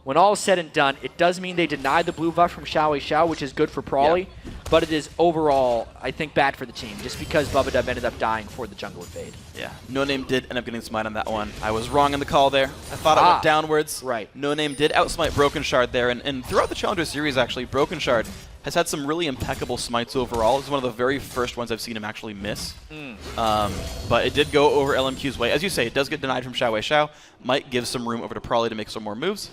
When all is said and done, it does mean they denied the blue buff from Xiao Xiao, which is good for Prawley, but it is overall, I think, bad for the team, just because Bubba Dub ended up dying for the jungle invade. Yeah, No Name did end up getting smite on that one. I was wrong in the call there. I thought I went downwards. Right. No Name did outsmite Broken Shard there, and throughout the Challenger Series, actually, Broken Shard has had some really impeccable smites overall. It's one of the very first ones I've seen him actually miss. But it did go over LMQ's way. As you say, it does get denied from Xiao Xiao. Might give some room over to Prawley to make some more moves.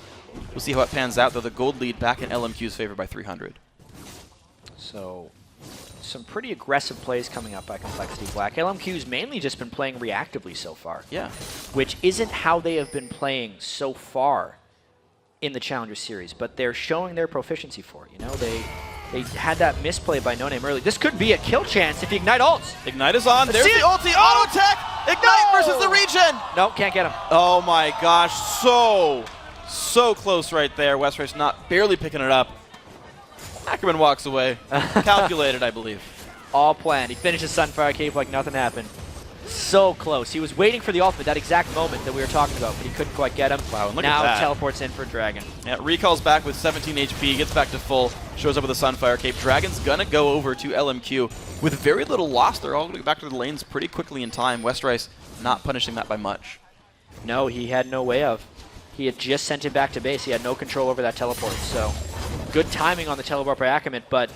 We'll see how it pans out, though the gold lead back in LMQ's favor by 300. So, some pretty aggressive plays coming up by Complexity Black. LMQ's mainly just been playing reactively so far. Yeah. Which isn't how they have been playing so far in the Challenger Series, but they're showing their proficiency for it. They had that misplay by No Name early. This could be a kill chance if he Ignite ults. Ignite is on. There's the ulti. Auto attack. Ignite versus the regen. Nope, can't get him. Oh my gosh. So close right there. West Rice barely picking it up. Ackerman walks away. Calculated, I believe. All planned. He finishes Sunfire Cave like nothing happened. So close. He was waiting for the ultimate, that exact moment that we were talking about, but he couldn't quite get him. Wow, and look now at that. Teleports in for Dragon. Yeah, recalls back with 17 HP, gets back to full, shows up with a Sunfire Cape. Dragon's gonna go over to LMQ with very little loss. They're all going back to the lanes pretty quickly in time. West Rice not punishing that by much. No, he had no way of. He had just sent him back to base. He had no control over that teleport. So good timing on the teleport by Ackerman, but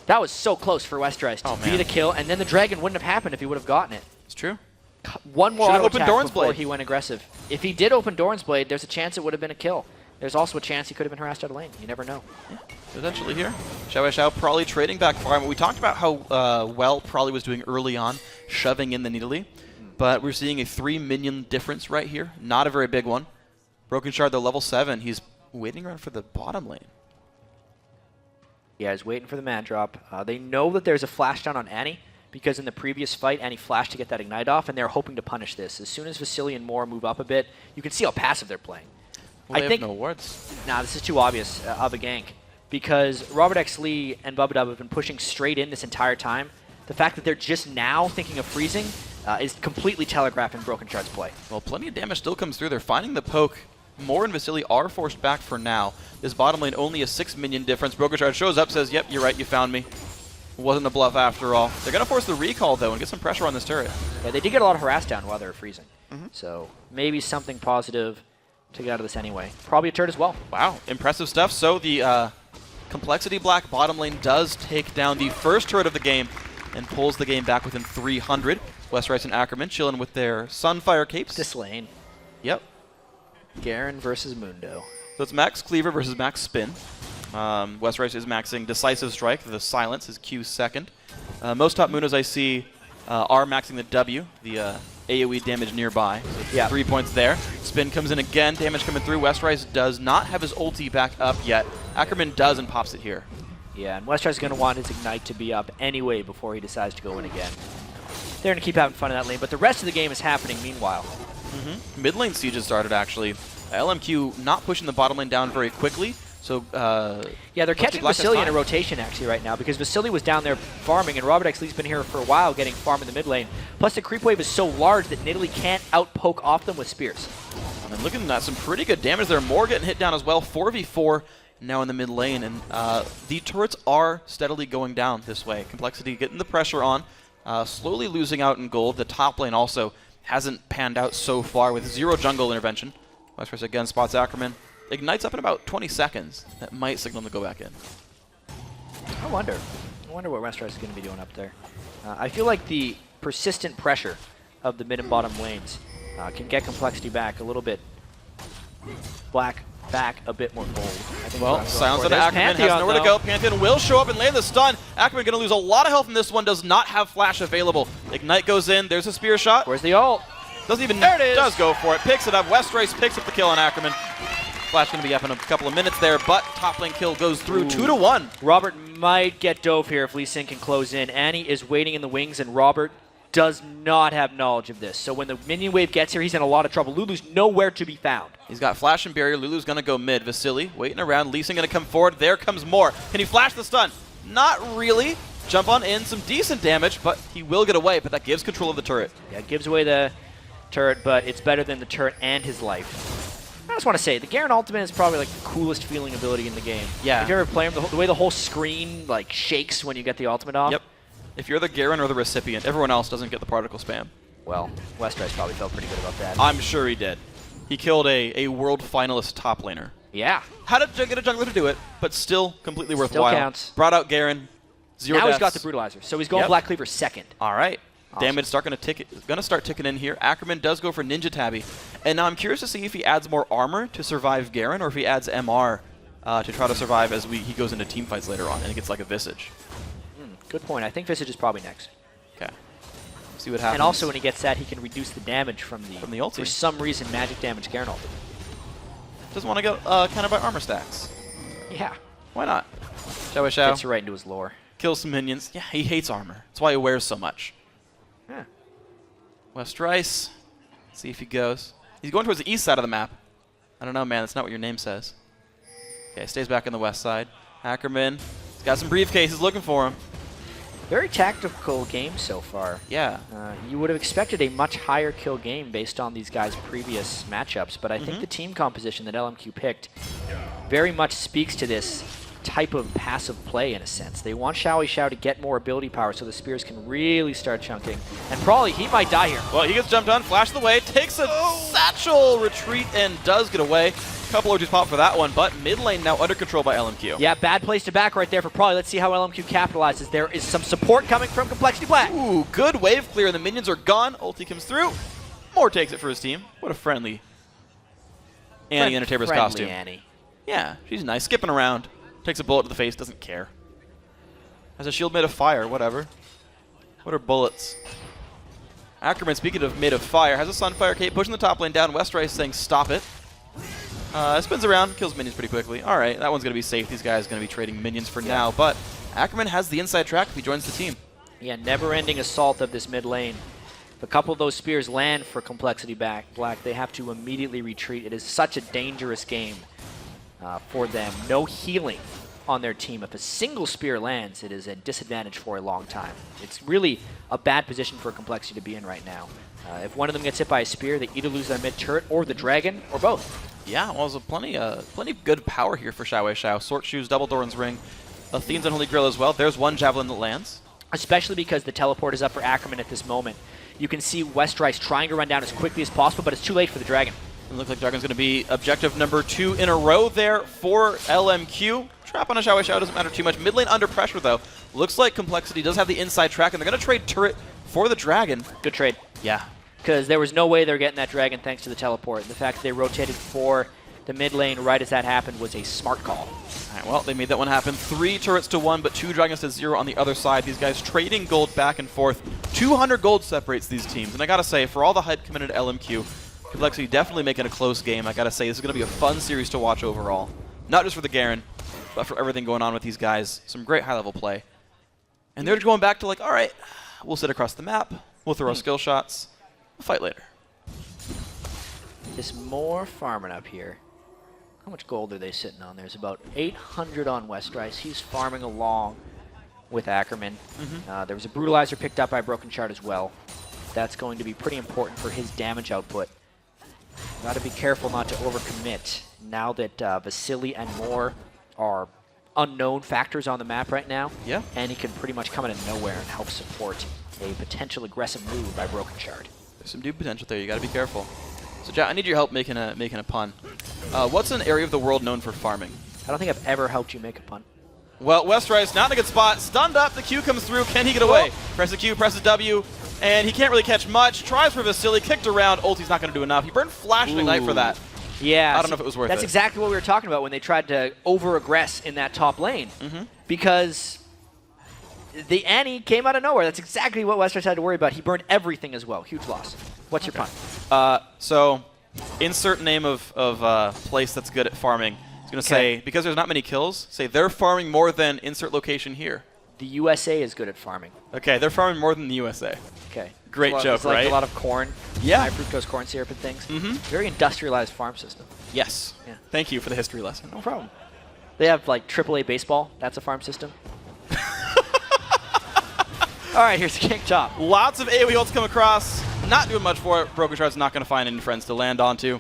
that was so close for West Rice to be the kill, and then the Dragon wouldn't have happened if he would have gotten it. It's true. One more auto attack Doran's before Blade. he went aggressive. If he did open Doran's Blade, there's a chance it would have been a kill. There's also a chance he could have been harassed out of lane. You never know. Yeah, potentially here. Xiao Xiao Prawley trading back for him. We talked about how well Prawley was doing early on, shoving in the Nidalee, but we're seeing a 3 minion difference right here. Not a very big one. Broken Shard, though, level 7. He's waiting around for the bottom lane. Yeah, he's waiting for the man drop. They know that there's a flash down on Annie, because in the previous fight, Annie flashed to get that Ignite off, and they're hoping to punish this. As soon as Vasily and Moore move up a bit, you can see how passive they're playing. Well, they have no wards. Nah, this is too obvious of a gank, because Robert X. Lee and Bubba Dub have been pushing straight in this entire time. the fact that they're just now thinking of freezing is completely telegraphing Broken Shard's play. Well, plenty of damage still comes through. They're finding the poke. Moore and Vasily are forced back for now. This bottom lane only a 6 minion difference. Broken Shard shows up, says, yep, you're right, you found me. Wasn't a bluff after all. They're going to force the recall, though, and get some pressure on this turret. Yeah, they did get a lot of harass down while they were freezing. So maybe something positive to get out of this anyway. Probably a turret as well. Wow, impressive stuff. So the Complexity Black bottom lane does take down the first turret of the game and pulls the game back within 300. Westrice and Ackerman chilling with their Sunfire capes. This lane. Yep. Garen versus Mundo. So it's Max Cleaver versus Max Spin. Westrice is maxing Decisive Strike. The Silence is Q second. Most top Mundos I see are maxing the W, the AoE damage nearby. So Yeah. 3 points there. Spin comes in again, damage coming through. Westrice does not have his ulti back up yet. Ackerman does and pops it here. Yeah, and Westrice is going to want his Ignite to be up anyway before he decides to go in again. They're going to keep having fun in that lane, but the rest of the game is happening meanwhile. Mid lane sieges started actually. LMQ not pushing the bottom lane down very quickly. So Yeah, they're catching Black is Vasily in a fine. rotation actually right now because Vasily was down there farming and Robert X Lee's been here for a while getting farm in the mid lane. Plus the creep wave is so large that Nidalee can't outpoke off them with spears. And looking at some pretty good damage there. Moore getting hit down as well. 4v4 now in the mid lane. And the turrets are steadily going down this way. Complexity getting the pressure on. Slowly losing out in gold. The top lane also hasn't panned out so far with 0 jungle intervention. Westrice again spots Ackerman. Ignites up in about 20 seconds. That might signal him to go back in. I wonder what Westrice is going to be doing up there. I feel like the persistent pressure of the mid and bottom lanes can get Complexity back a little bit. Black back a bit more bold. I think Well, silence on Ackerman, has nowhere to go. Pantheon will show up and land the stun. Ackerman going to lose a lot of health in this one, does not have flash available. Ignite goes in, there's a spear shot. Where's the ult? Doesn't even, There it is. does go for it, picks it up. Westrice picks up the kill on Ackerman. Flash going to be up in a couple of minutes there, but top lane kill goes through 2-1. Robert might get dove here if Lee Sin can close in. Annie is waiting in the wings, and Robert does not have knowledge of this. So when the minion wave gets here, he's in a lot of trouble. Lulu's nowhere to be found. He's got flash and barrier. Lulu's going to go mid. Vasily waiting around. Lee Sin going to come forward. There comes Moore. Can he flash the stun? Not really. Jump on in, some decent damage, but he will get away, but that gives control of the turret. Yeah, it gives away the turret, but it's better than the turret and his life. I just want to say, the Garen ultimate is probably like the coolest feeling ability in the game. Yeah. If you ever play him, the way the whole screen like shakes when you get the ultimate off. Yep. If you're the Garen or the recipient, everyone else doesn't get the particle spam. Well, Westrice probably felt pretty good about that. I'm sure he did. He killed a world finalist top laner. Yeah. Had to get a jungler to do it, but still completely worthwhile. counts. Brought out Garen. 0 Now deaths. he's got the Brutalizer, so he's going Yep. Black Cleaver second. All right. Awesome. Damage going to start ticking in here. Ackerman does go for Ninja Tabby. And now I'm curious to see if he adds more armor to survive Garen or if he adds MR to try to survive as he goes into team fights later on and it gets like a Visage. Good point. I think Visage is probably next. Okay. See what happens. And also when he gets that, he can reduce the damage from the ulti. For some reason, magic damage Garen ulti. Doesn't want to get countered by armor stacks. Yeah. Why not? Shall we shall? Fits right into his lore. Kill some minions. Yeah, he hates armor. That's why he wears so much. Yeah. Westrice. See if he goes. He's going towards the east side of the map. I don't know, man. That's not what your name says. Okay, stays back on the west side. Ackerman. He's got some briefcases looking for him. Very tactical game so far. Yeah. You would have expected a much higher kill game based on these guys' previous matchups, but I think the team composition that LMQ picked very much speaks to this type of passive play in a sense. They want Xiao Xiao to get more ability power so the spears can really start chunking. And probably he might die here. Well, he gets jumped on, flashed away, takes a satchel retreat, and does get away. Couple OGs pop for that one, but mid lane now under control by LMQ. Yeah, bad place to back right there for Probably. Let's see how LMQ capitalizes. There is some support coming from Complexity Black. Ooh, good wave clear, and the minions are gone. Ulti comes through. Moore takes it for his team. What a friendly Annie in a Tabor's costume. Annie. Yeah, she's nice. Skipping around. Takes a bullet to the face, doesn't care. Has a shield made of fire, whatever. What are bullets? Ackerman, speaking of made of fire, has a Sunfire cape, pushing the top lane down. Westrice saying stop it. Spins around, kills minions pretty quickly. All right, that one's going to be safe. These guys are going to be trading minions for now, but Ackerman has the inside track if he joins the team. Yeah, never-ending assault of this mid lane. If a couple of those spears land for Complexity Black, they have to immediately retreat. It is such a dangerous game for them. No healing on their team, if a single spear lands, it is a disadvantage for a long time. It's really a bad position for Complexity to be in right now. If one of them gets hit by a spear, they either lose their mid turret or the dragon, or both. Yeah, well, there's plenty good power here for Xiao Wei Xiao. Sword Shoes, Double Doran's Ring, Athene's Unholy Grill as well. There's one Javelin that lands. Especially because the teleport is up for Ackerman at this moment. You can see Westrice trying to run down as quickly as possible, but it's too late for the dragon. It looks like Dragon's going to be objective number 2 in a row there for LMQ. Trap on a Xiao Wei Xiao doesn't matter too much. Mid lane under pressure, though. Looks like Complexity does have the inside track, and they're going to trade turret for the dragon. Good trade. Yeah. Because there was no way they were getting that dragon thanks to the teleport. The fact that they rotated for the mid lane right as that happened was a smart call. All right, well, they made that one happen. 3 turrets to 1, but 2 dragons to 0 on the other side. These guys trading gold back and forth. 200 gold separates these teams. And I got to say, for all the hype coming into LMQ, Complexity definitely making a close game. I got to say, this is going to be a fun series to watch overall. Not just for the Garen, but for everything going on with these guys. Some great high-level play. And they're going back to like, all right, we'll sit across the map. We'll throw our skill shots. We'll fight later. Just more farming up here. How much gold are they sitting on? There's about 800 on Westrice. He's farming along with Ackerman. There was a Brutalizer picked up by Broken Shard as well. That's going to be pretty important for his damage output. Got to be careful not to overcommit now that Vasily and Moore are unknown factors on the map right now. Yeah. And he can pretty much come out of nowhere and help support a potential aggressive move by Broken Shard. There's some dude potential there. You got to be careful. So, Jack, I need your help making a pun. What's an area of the world known for farming? I don't think I've ever helped you make a pun. Well, Westrice, not in a good spot. Stunned up. The Q comes through. Can he get away? Presses Q, presses W, and he can't really catch much. Tries for Vasily, kicked around. Ulti's not going to do enough. He burned Flash and Ignite for that. Yeah. I don't know if it was worth it. That's exactly what we were talking about when they tried to over-aggress in that top lane. Because the Annie came out of nowhere. That's exactly what Westrice had to worry about. He burned everything as well. Huge loss. What's your pun? So, insert name of place that's good at farming. I was going to say, because there's not many kills, say they're farming more than insert location here. The USA is good at farming. Okay, they're farming more than the USA. Okay. Great joke, it's like right? a lot of corn, Yeah. high fructose corn syrup and things. Very industrialized farm system. Yes. Yeah. Thank you for the history lesson. No problem. They have like AAA baseball. That's a farm system. All right, here's King Top. Lots of AoE ults come across. Not doing much for it. Broken Shard's not going to find any friends to land onto.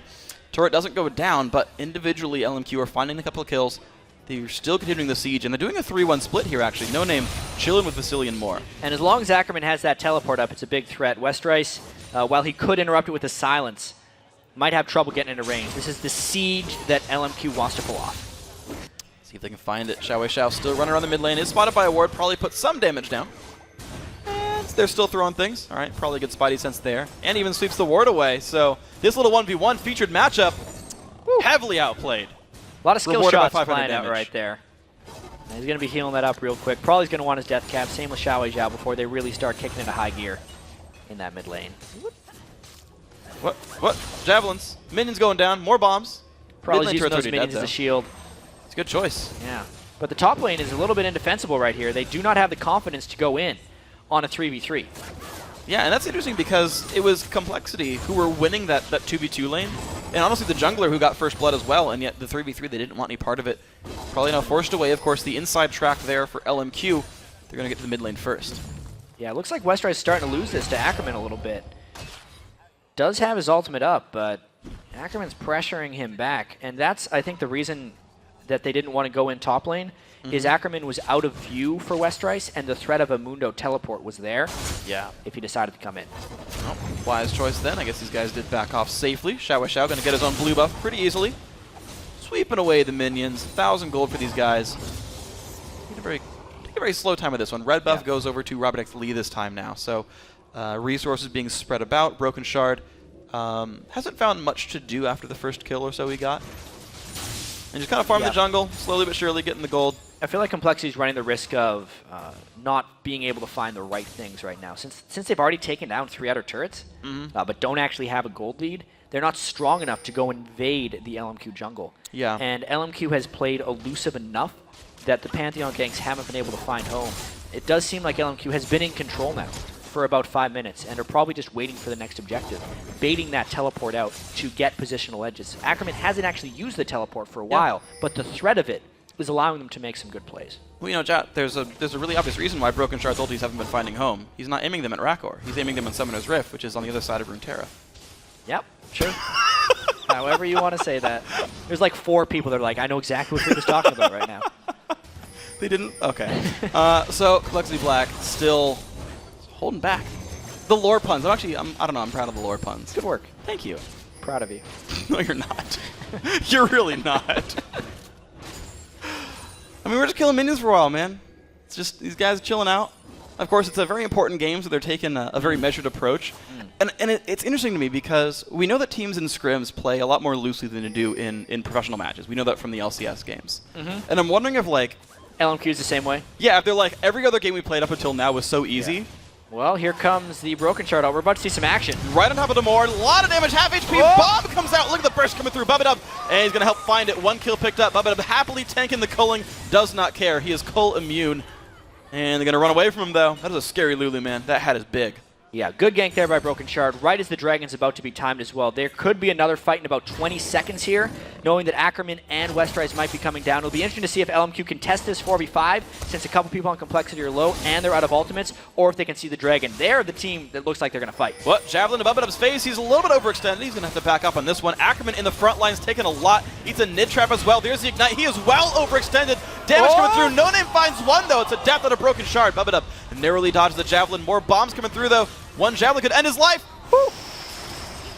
Turret doesn't go down, but individually LMQ are finding a couple of kills. They're still continuing the siege, and they're doing a 3-1 split here, actually. No name, chilling with Vasily and Moore. And as long as Ackerman has that teleport up, it's a big threat. Westrice, while he could interrupt it with a silence, might have trouble getting into range. This is the siege that LMQ wants to pull off. See if they can find it. Xiao Wei Xiao still running around the mid lane. Is spotted by a ward, probably put some damage down. And they're still throwing things. All right, probably good Spidey sense there. And even sweeps the ward away. So this little 1v1 featured matchup, heavily outplayed. A lot of skill Rewarded by shots 500 flying out damage. right there. And he's going to be healing that up real quick. Probably going to want his death cap. Same with Xiao Wei Xiao before they really start kicking into high gear in that mid lane. What? Javelins. Minions going down. More bombs. Probably Mid lane using turret's those already minions dead, as a though. shield. It's a good choice. Yeah. But the top lane is a little bit indefensible right here. They do not have the confidence to go in on a 3v3. Yeah, and that's interesting because it was Complexity who were winning that 2v2 lane. And honestly, the jungler who got first blood as well, and yet the 3v3, they didn't want any part of it. Probably now forced away, of course, the inside track there for LMQ. They're going to get to the mid lane first. Yeah, it looks like Westrice is starting to lose this to Ackerman a little bit. Does have his ultimate up, but Ackerman's pressuring him back. And that's, I think, the reason that they didn't want to go in top lane is Ackerman was out of view for Westrice, and the threat of a Mundo teleport was there. Yeah. If he decided to come in. Well, wise choice then. I guess these guys did back off safely. Xiao Wei Xiao going to get his own blue buff pretty easily. Sweeping away the minions. 1,000 gold for these guys. Take a very slow time with this one. Red buff goes over to Robert X. Lee this time now. So resources being spread about. Broken Shard hasn't found much to do after the first kill or so he got. And just kind of farm the jungle, slowly but surely getting the gold. I feel like Complexity is running the risk of not being able to find the right things right now. Since they've already taken down 3 outer turrets, but don't actually have a gold lead, they're not strong enough to go invade the LMQ jungle. Yeah. And LMQ has played elusive enough that the Pantheon ganks haven't been able to find home. It does seem like LMQ has been in control now for about 5 minutes, and are probably just waiting for the next objective, baiting that teleport out to get positional edges. Ackerman hasn't actually used the teleport for a while, but the threat of it is allowing them to make some good plays. Well, you know, Jat, there's a really obvious reason why Broken Shard's ultis haven't been finding home. He's not aiming them at Rakor. He's aiming them on Summoner's Rift, which is on the other side of Runeterra. Yep, sure. However you want to say that. There's like 4 people that are like, I know exactly what Freak talking about right now. They didn't? Okay. So, Complexity Black still holding back. The lore puns. I don't know, I'm proud of the lore puns. Good work. Thank you. Proud of you. No, you're not. You're really not. I mean, we're just killing minions for a while, man. It's just these guys chilling out. Of course, it's a very important game, so they're taking a very measured approach. And it's interesting to me because we know that teams in scrims play a lot more loosely than they do in professional matches. We know that from the LCS games. And I'm wondering if, like... LMQ is the same way? Yeah, if they're like, every other game we played up until now was so easy. Yeah. Well, here comes the Broken Shard. We're about to see some action. Right on top of the Moor. A lot of damage. Half HP. Oh! Bomb comes out. Look at the burst coming through. Bubba Dub. And he's going to help find it. 1 kill picked up. Bubba Dub happily tanking the culling. Does not care. He is cull immune. And they're going to run away from him, though. That is a scary Lulu, man. That hat is big. Yeah, good gank there by Broken Shard, right as the Dragon's about to be timed as well. There could be another fight in about 20 seconds here, knowing that Ackerman and Westrise might be coming down. It'll be interesting to see if LMQ can test this 4v5, since a couple people on Complexity are low and they're out of ultimates, or if they can see the Dragon. They're the team that looks like they're going to fight. What? Javelin above Dub's face. He's a little bit overextended. He's going to have to back up on this one. Ackerman in the front lines taking a lot. Eats a Nid Trap as well. There's the Ignite. He is well overextended. Damage coming through. No Name finds one, though. It's a death on a Broken Shard. Bubba Dub narrowly dodges the Javelin. More bombs coming through, though. One Javelin could end his life. Woo!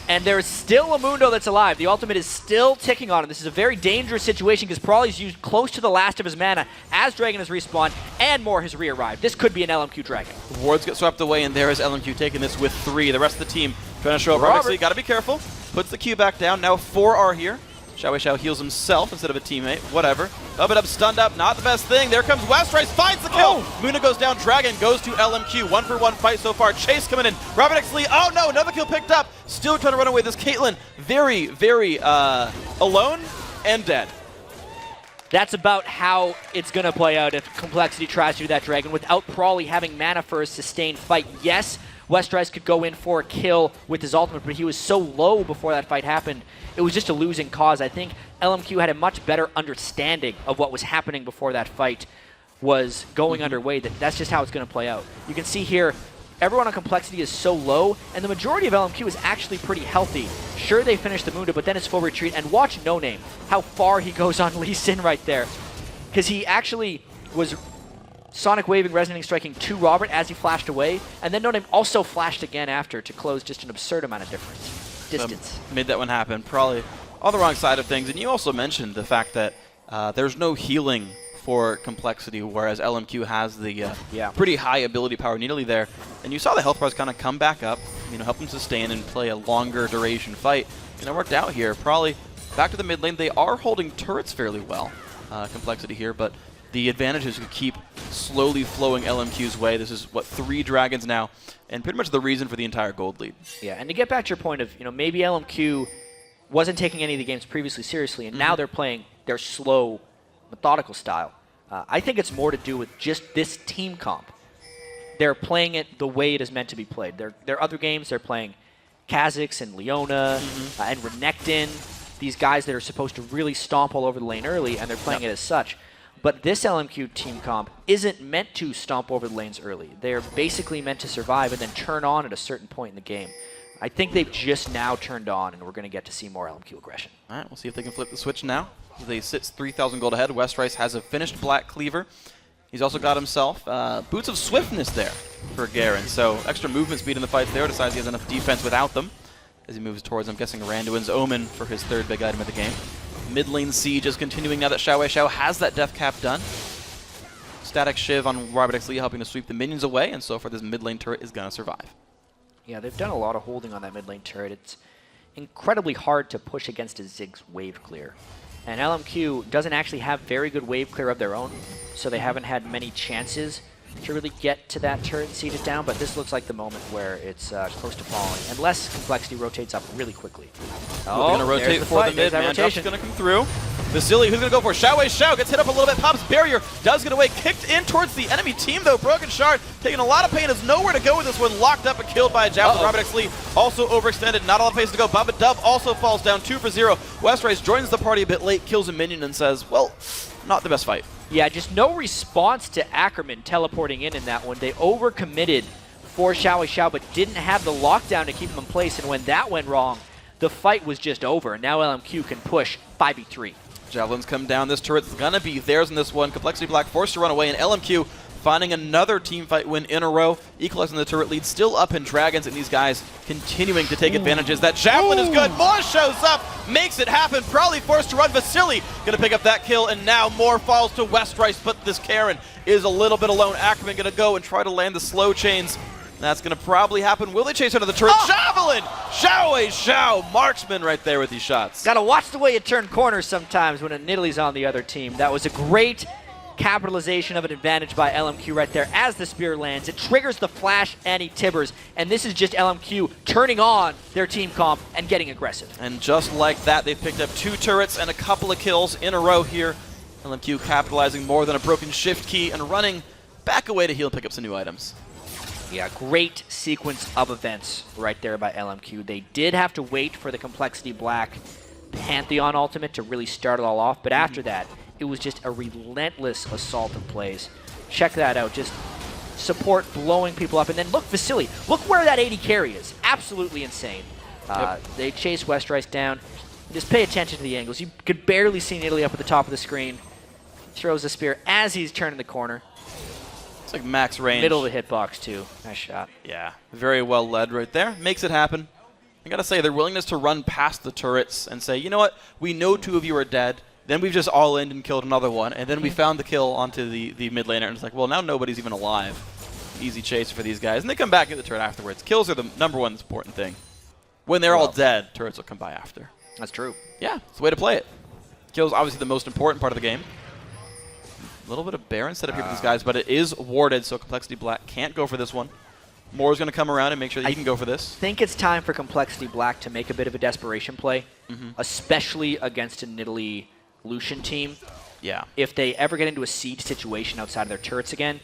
And there is still a Mundo that's alive. The ultimate is still ticking on him. This is a very dangerous situation because Prawley's used close to the last of his mana as Dragon has respawned and more has re-arrived. This could be an LMQ Dragon. Wards get swept away, and there is LMQ taking this with 3. The rest of the team trying to show up. Robert, got to be careful. Puts the Q back down. Now 4 are here. Xiao heals himself instead of a teammate. Whatever. Bubba Dub stunned up. Not the best thing. There comes Westrise. Finds the kill. Muna goes down. Dragon goes to LMQ. 1-for-1 fight so far. Chase coming in. Robert X. Lee. Oh no. Another kill picked up. Still trying to run away. This Caitlyn very, very alone and dead. That's about how it's going to play out if Complexity tries to do that Dragon without Prawley having mana for a sustained fight. Yes, Westrise could go in for a kill with his ultimate, but he was so low before that fight happened. It was just a losing cause. I think LMQ had a much better understanding of what was happening before that fight was going underway. That's just how it's going to play out. You can see here, everyone on Complexity is so low, and the majority of LMQ is actually pretty healthy. Sure, they finished the Mundo, but then it's full retreat. And watch No Name, how far he goes on Lee Sin right there. Because he actually was Sonic Waving, Resonating Striking to Robert as he flashed away, and then No Name also flashed again after to close just an absurd amount of distance. Made that one happen. Probably on the wrong side of things. And you also mentioned the fact that there's no healing for Complexity, whereas LMQ has the pretty high ability power nearly there. And you saw the health bars kind of come back up, help them sustain and play a longer duration fight. And it worked out here. Probably back to the mid lane. They are holding turrets fairly well, Complexity here, but the advantage is to keep slowly flowing LMQ's way. This is, 3 dragons now, and pretty much the reason for the entire gold lead. Yeah, and to get back to your point of, maybe LMQ wasn't taking any of the games previously seriously, and now they're playing their slow, methodical style. I think it's more to do with just this team comp. They're playing it the way it is meant to be played. Their other games, they're playing Kha'Zix and Leona and Renekton, these guys that are supposed to really stomp all over the lane early, and they're playing it as such. But this LMQ team comp isn't meant to stomp over the lanes early. They're basically meant to survive and then turn on at a certain point in the game. I think they've just now turned on, and we're going to get to see more LMQ aggression. All right, we'll see if they can flip the switch now. They sit 3,000 gold ahead. Westrise has a finished Black Cleaver. He's also got himself Boots of Swiftness there for Garen. So extra movement speed in the fights there. Decides he has enough defense without them as he moves towards, I'm guessing, Randuin's Omen for his 3rd big item of the game. Mid lane siege is continuing now that Xiao has that death cap done. Static Shiv on Robert X. Lee helping to sweep the minions away, and so far this mid lane turret is going to survive. Yeah, they've done a lot of holding on that mid lane turret. It's incredibly hard to push against a Ziggs wave clear. And LMQ doesn't actually have very good wave clear of their own, so they haven't had many chances to really get to that turret and siege it down, but this looks like the moment where it's close to falling, unless Complexity rotates up really quickly. They're going to rotate for the mid, man. Jeff's going to come through. Vasily, who's going to go for Xiaowei Xiao, gets hit up a little bit, pops barrier, does get away, kicked in towards the enemy team though. Broken Shard taking a lot of pain, has nowhere to go with this one, locked up and killed by a javelin. Robert X. Lee also overextended, not a lot of pace to go. Baba Dub also falls down 2 for 0. Westrice joins the party a bit late, kills a minion and says, well, not the best fight. Yeah, just no response to Ackerman teleporting in that one. They overcommitted for Xiaowei Xiao, but didn't have the lockdown to keep him in place, and when that went wrong, the fight was just over. Now LMQ can push 5v3. Javelins come down. This turret's gonna be theirs in this one. Complexity Black forced to run away, and LMQ finding another team fight win in a row, equalizing the turret lead, still up in Dragons, and these guys continuing to take advantages. That Javelin is good. Moore shows up, makes it happen, probably forced to run. Vasily gonna pick up that kill, and now Moore falls to Westrice, but this Karen is a little bit alone. Ackerman gonna go and try to land the slow chains. That's going to probably happen. Will they chase under the turret? Javelin! Xiaowei Xiao, marksman right there with these shots. Got to watch the way you turn corners sometimes when a Nidalee on the other team. That was a great capitalization of an advantage by LMQ right there. As the spear lands, it triggers the flash anti-Tibbers, and this is just LMQ turning on their team comp and getting aggressive. And just like that, they've picked up 2 turrets and a couple of kills in a row here. LMQ capitalizing more than a broken shift key and running back away to heal and pick up some new items. Yeah, great sequence of events right there by LMQ. They did have to wait for the Complexity Black Pantheon ultimate to really start it all off, but after that, it was just a relentless assault of plays. Check that out, just support blowing people up, and then look, Vasily, look where that 80 carry is. Absolutely insane. They chase Westrice down. Just pay attention to the angles. You could barely see Nidalee up at the top of the screen. Throws the spear as he's turning the corner. Like max range. Middle of the hitbox, too. Nice shot. Yeah, very well led right there. Makes it happen. I gotta say, their willingness to run past the turrets and say, you know what, we know 2 of you are dead, then we've just all in and killed another one, and then we found the kill onto the mid laner, and it's like, well, now nobody's even alive. Easy chase for these guys. And they come back at the turret afterwards. Kills are the #1 important thing. When they're all dead, turrets will come by after. That's true. Yeah, it's the way to play it. Kills obviously the most important part of the game. A little bit of Baron set up here for these guys, but it is warded, so Complexity Black can't go for this one. Moore's going to come around and make sure that he can go for this. I think it's time for Complexity Black to make a bit of a desperation play, especially against a Nidalee Lucian team. Yeah. If they ever get into a siege situation outside of their turrets again,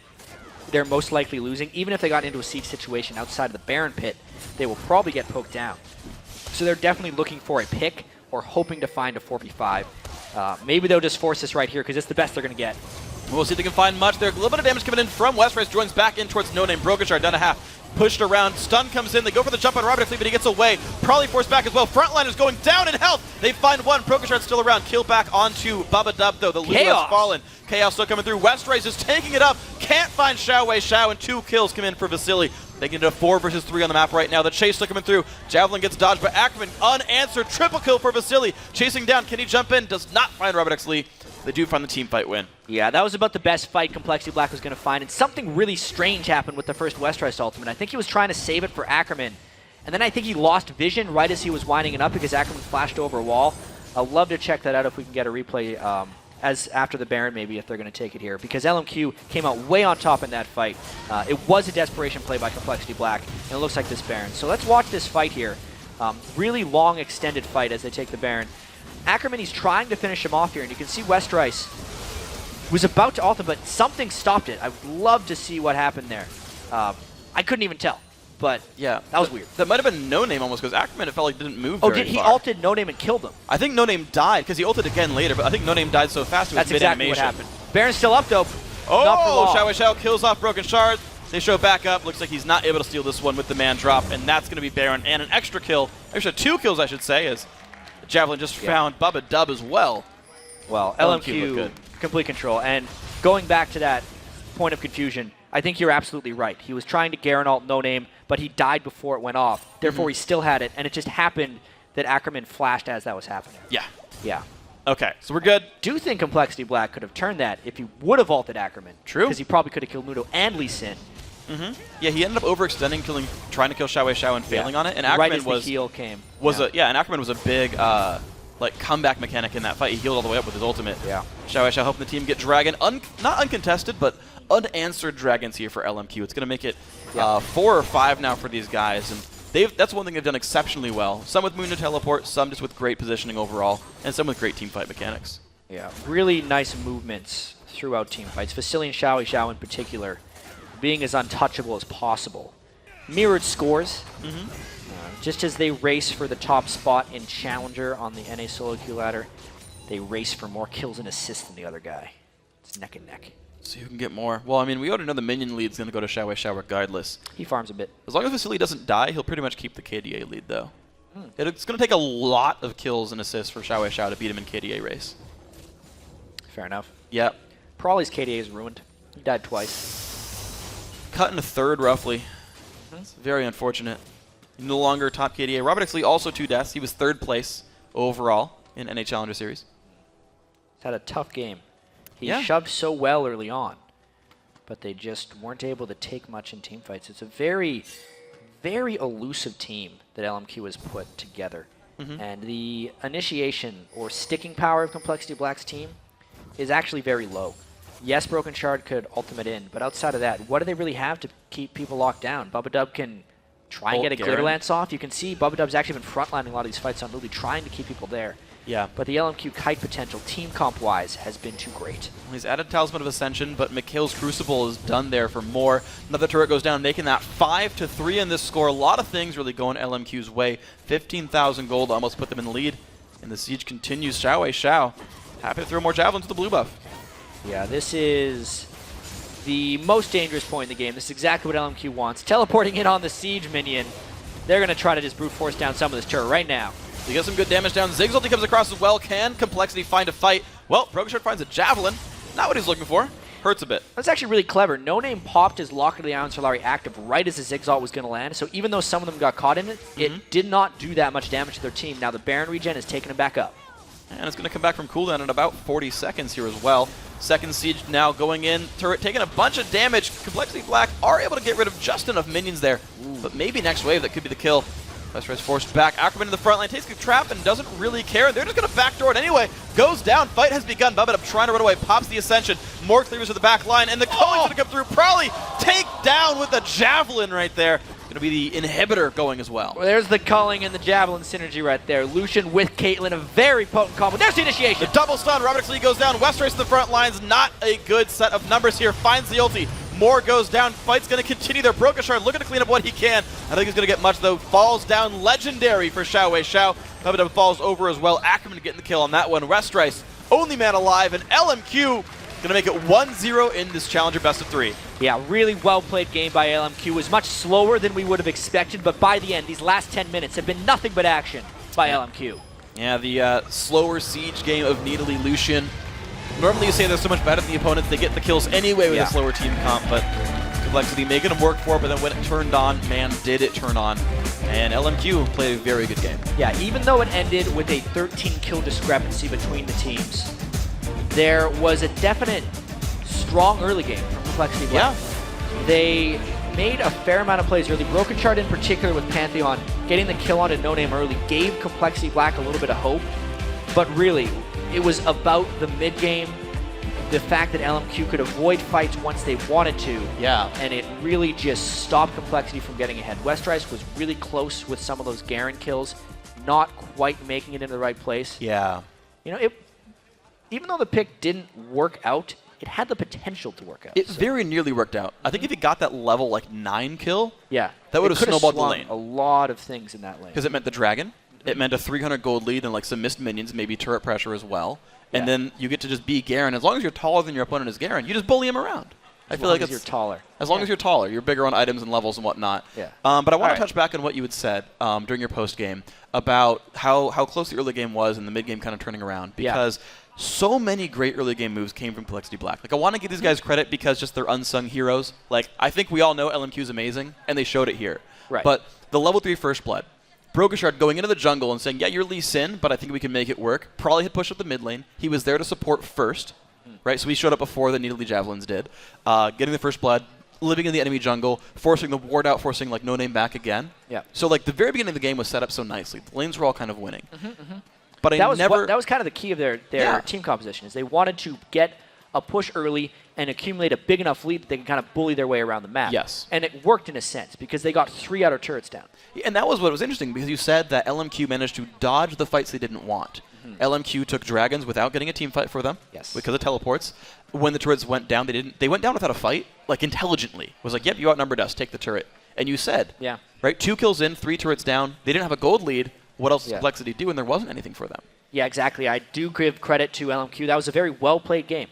they're most likely losing. Even if they got into a siege situation outside of the Baron pit, they will probably get poked down. So they're definitely looking for a pick or hoping to find a 4v5. Maybe they'll just force this right here because it's the best they're going to get. We'll see if they can find much there. A little bit of damage coming in from Westrice. Joins back in towards No Name. Broken Shard, down a half. Pushed around. Stun comes in. They go for the jump on Robert X. Lee, but he gets away. Probably forced back as well. Frontliners going down in health. They find one. Broken Shard still around. Kill back onto Baba Dub, though. The Lulu has fallen. Chaos still coming through. Westrice is taking it up. Can't find Xiaowei Xiao, and 2 kills come in for Vasily. They can do a 4 versus 3 on the map right now. The chase still coming through. Javelin gets dodged, but Ackerman unanswered. Triple kill for Vasily. Chasing down. Can he jump in? Does not find Robert X. Lee. They do find the team fight win. Yeah, that was about the best fight Complexity Black was going to find, and something really strange happened with the first Westrice ultimate. I think he was trying to save it for Ackerman, and then I think he lost vision right as he was winding it up because Ackerman flashed over a wall. I'd love to check that out if we can get a replay as after the Baron, maybe, if they're going to take it here, because LMQ came out way on top in that fight. It was a desperation play by Complexity Black, and it looks like this Baron. So let's watch this fight here. Really long, extended fight as they take the Baron. Ackerman, he's trying to finish him off here, and you can see Westrice was about to ult him, but something stopped it. I would love to see what happened there. I couldn't even tell, but yeah, that was weird. That might have been No Name almost, because Ackerman, it felt like didn't move very far. He ulted No Name and killed him? I think No Name died, because he ulted again later, but I think No Name died so fast it was That's exactly what mid-animation. happened. Baron's still up, though. Oh, not for long. Xiaowei Xiao kills off Broken Shard. They show back up. Looks like he's not able to steal this one with the man drop, and that's going to be Baron. And an extra kill, extra 2 kills, I should say, as Javelin just found Baba Dub as well. Well, LMQ complete control. And going back to that point of confusion, I think you're absolutely right. He was trying to Garen ult No Name, but he died before it went off. Therefore, he still had it, and it just happened that Ackerman flashed as that was happening. Yeah. Yeah. Okay, so we're good. Do think Complexity Black could have turned that if he would have ulted Ackerman. True. Because he probably could have killed Mudo and Lee Sin. Yeah, he ended up overextending, trying to kill Xiaowei Xiao and failing on it. And Ackerman right as the heal came. And Ackerman was a big like comeback mechanic in that fight. He healed all the way up with his ultimate. Yeah. Xiaowei Xiao helping the team get Dragon, not uncontested, but unanswered Dragons here for LMQ. It's going to make it 4 or 5 now for these guys, and that's one thing they've done exceptionally well. Some with Moon to teleport, some just with great positioning overall, and some with great team fight mechanics. Yeah, really nice movements throughout team fights. Vasily and Xiao in particular being as untouchable as possible. Mirrored scores, just as they race for the top spot in Challenger on the NA solo queue ladder, they race for more kills and assists than the other guy. It's neck and neck. So you can get more. Well, I mean, we already know the minion lead's going to go to Xiao regardless. He farms a bit. As long as Vasily doesn't die, he'll pretty much keep the KDA lead, though. It's going to take a lot of kills and assists for Xiao to beat him in KDA race. Fair enough. Yep. Prawley's KDA is ruined. He died twice. Cut in a third, roughly. It's very unfortunate. No longer top KDA. Robert X. Lee also 2 deaths. He was 3rd place overall in NA Challenger Series. He's had a tough game. He shoved so well early on, but they just weren't able to take much in team fights. It's a very, very elusive team that LMQ has put together. And the initiation or sticking power of Complexity Black's team is actually very low. Yes, Broken Shard could ultimate in, but outside of that, what do they really have to keep people locked down? Bubba Dub can try and get a Glitter Lance off. You can see Bubba Dub's actually been frontlining a lot of these fights on Lily, trying to keep people there. Yeah. But the LMQ kite potential, team comp-wise, has been too great. He's added Talisman of Ascension, but Mikhail's Crucible is done there for more. Another turret goes down, making that 5-3 in this score. A lot of things really going LMQ's way. 15,000 gold almost put them in the lead. And the siege continues. Xiao happy to throw more javelins to the blue buff. Yeah, this is the most dangerous point in the game. This is exactly what LMQ wants. Teleporting in on the siege minion. They're going to try to just brute force down some of this turret right now. You get some good damage down. Ziggs ulti comes across as well. Can Complexity find a fight? Well, Broken finds a javelin. Not what he's looking for. Hurts a bit. That's actually really clever. No Name popped his Locket of the Iron Solari active right as the Ziggs ult was going to land. So even though some of them got caught in it, it did not do that much damage to their team. Now the Baron regen is taking him back up. And it's going to come back from cooldown in about 40 seconds here as well. Second siege now going in. Turret taking a bunch of damage. Complexity Black are able to get rid of just enough minions there. But maybe next wave that could be the kill. Westrice forced back. Ackerman in the front line takes a trap and doesn't really care. They're just going to backdoor it anyway. Goes down. Fight has begun. Bubba Dub trying to run away. Pops the Ascension. More cleavers to the back line. And the Cohen's going to come through. Probably take down with the Javelin right there. Going to be the inhibitor going as well. Well, there's the culling and the Javelin synergy right there. Lucian with Caitlyn, a very potent combo. There's the initiation. The double stun. Robert X. Lee goes down. Westrice in the front lines. Not a good set of numbers here. Finds the ulti. More goes down. Fight's going to continue there. Broken Shard looking to clean up what he can. I think he's going to get much, though. Falls down. Legendary for Xiao. Bubba Dub falls over as well. Ackerman getting the kill on that one. Westrice, only man alive. And LMQ going to make it 1-0 in this Challenger best of 3. Yeah, really well-played game by LMQ. It was much slower than we would have expected, but by the end, these last 10 minutes have been nothing but action by LMQ. Yeah, the slower siege game of Nidalee Lucian. Normally you say they're so much better than the opponents, they get the kills anyway with a slower team comp, but Complexity making them work for it, but then when it turned on, man, did it turn on. And LMQ played a very good game. Yeah, even though it ended with a 13-kill discrepancy between the teams, there was a definite strong early game from Complexity Black. Yeah. They made a fair amount of plays early. Broken Shard in particular with Pantheon, getting the kill onto No Name early, gave Complexity Black a little bit of hope, but really, it was about the mid-game, the fact that LMQ could avoid fights once they wanted to. Yeah. And it really just stopped Complexity from getting ahead. Westrice was really close with some of those Garen kills, not quite making it into the right place. Yeah. You know, even though the pick didn't work out, it had the potential to work out. It very nearly worked out. I think if he got that level, like 9 kill, yeah, that would have snowballed the lane. A lot of things in that lane. Because it meant the Dragon. It meant a 300 gold lead and like some missed minions, maybe turret pressure as well. And then you get to just be Garen. As long as you're taller than your opponent is Garen, you just bully him around. I feel like you're taller. As long as you're taller, you're bigger on items and levels and whatnot. Yeah. But I want to touch back on what you had said during your post game about how close the early game was and the mid game kind of turning around, because so many great early game moves came from Complexity Black. Like, I want to give these guys credit because just they're unsung heroes. Like, I think we all know LMQ is amazing, and they showed it here. Right. But the level 3 First Blood, Broken Shard going into the jungle and saying, yeah, you're Lee Sin, but I think we can make it work. Probably had pushed up the mid lane. He was there to support first, right? So he showed up before the Nidalee Javelins did. Getting the First Blood, living in the enemy jungle, forcing the ward out, forcing like No Name back again. Yeah. So like the very beginning of the game was set up so nicely. The lanes were all kind of winning. But that was kind of the key of their team composition, is they wanted to get a push early and accumulate a big enough lead that they can kind of bully their way around the map. Yes. And it worked in a sense because they got 3 outer turrets down. And that was what was interesting, because you said that LMQ managed to dodge the fights they didn't want. LMQ took Dragons without getting a team fight for them. Yes. Because of teleports. When the turrets went down, they went down without a fight, like intelligently. It was like, yep, you outnumbered us, take the turret. And you said, right, 2 kills in, 3 turrets down. They didn't have a gold lead. What else does Complexity do? And there wasn't anything for them. Yeah, exactly. I do give credit to LMQ. That was a very well-played game.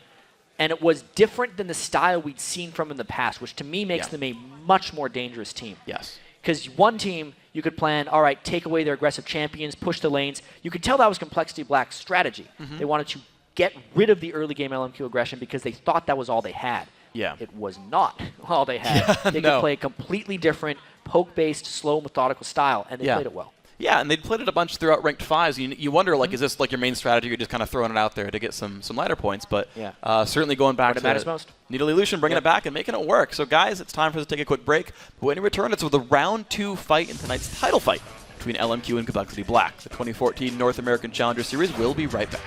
And it was different than the style we'd seen from in the past, which to me makes them a much more dangerous team. Yes. Because one team, you could plan, all right, take away their aggressive champions, push the lanes. You could tell that was Complexity Black's strategy. They wanted to get rid of the early game LMQ aggression because they thought that was all they had. Yeah. It was not all they had. They could play a completely different poke-based, slow, methodical style, and they played it well. Yeah, and they played it a bunch throughout ranked 5s. You wonder, like, is this like your main strategy? You're just kind of throwing it out there to get some ladder points. But certainly going back to matters most. Needle Illusion, bringing it back and making it work. So, guys, it's time for us to take a quick break. But when we return, it's with the round 2 fight in tonight's title fight between LMQ and Complexity Black. The 2014 North American Challenger Series will be right back.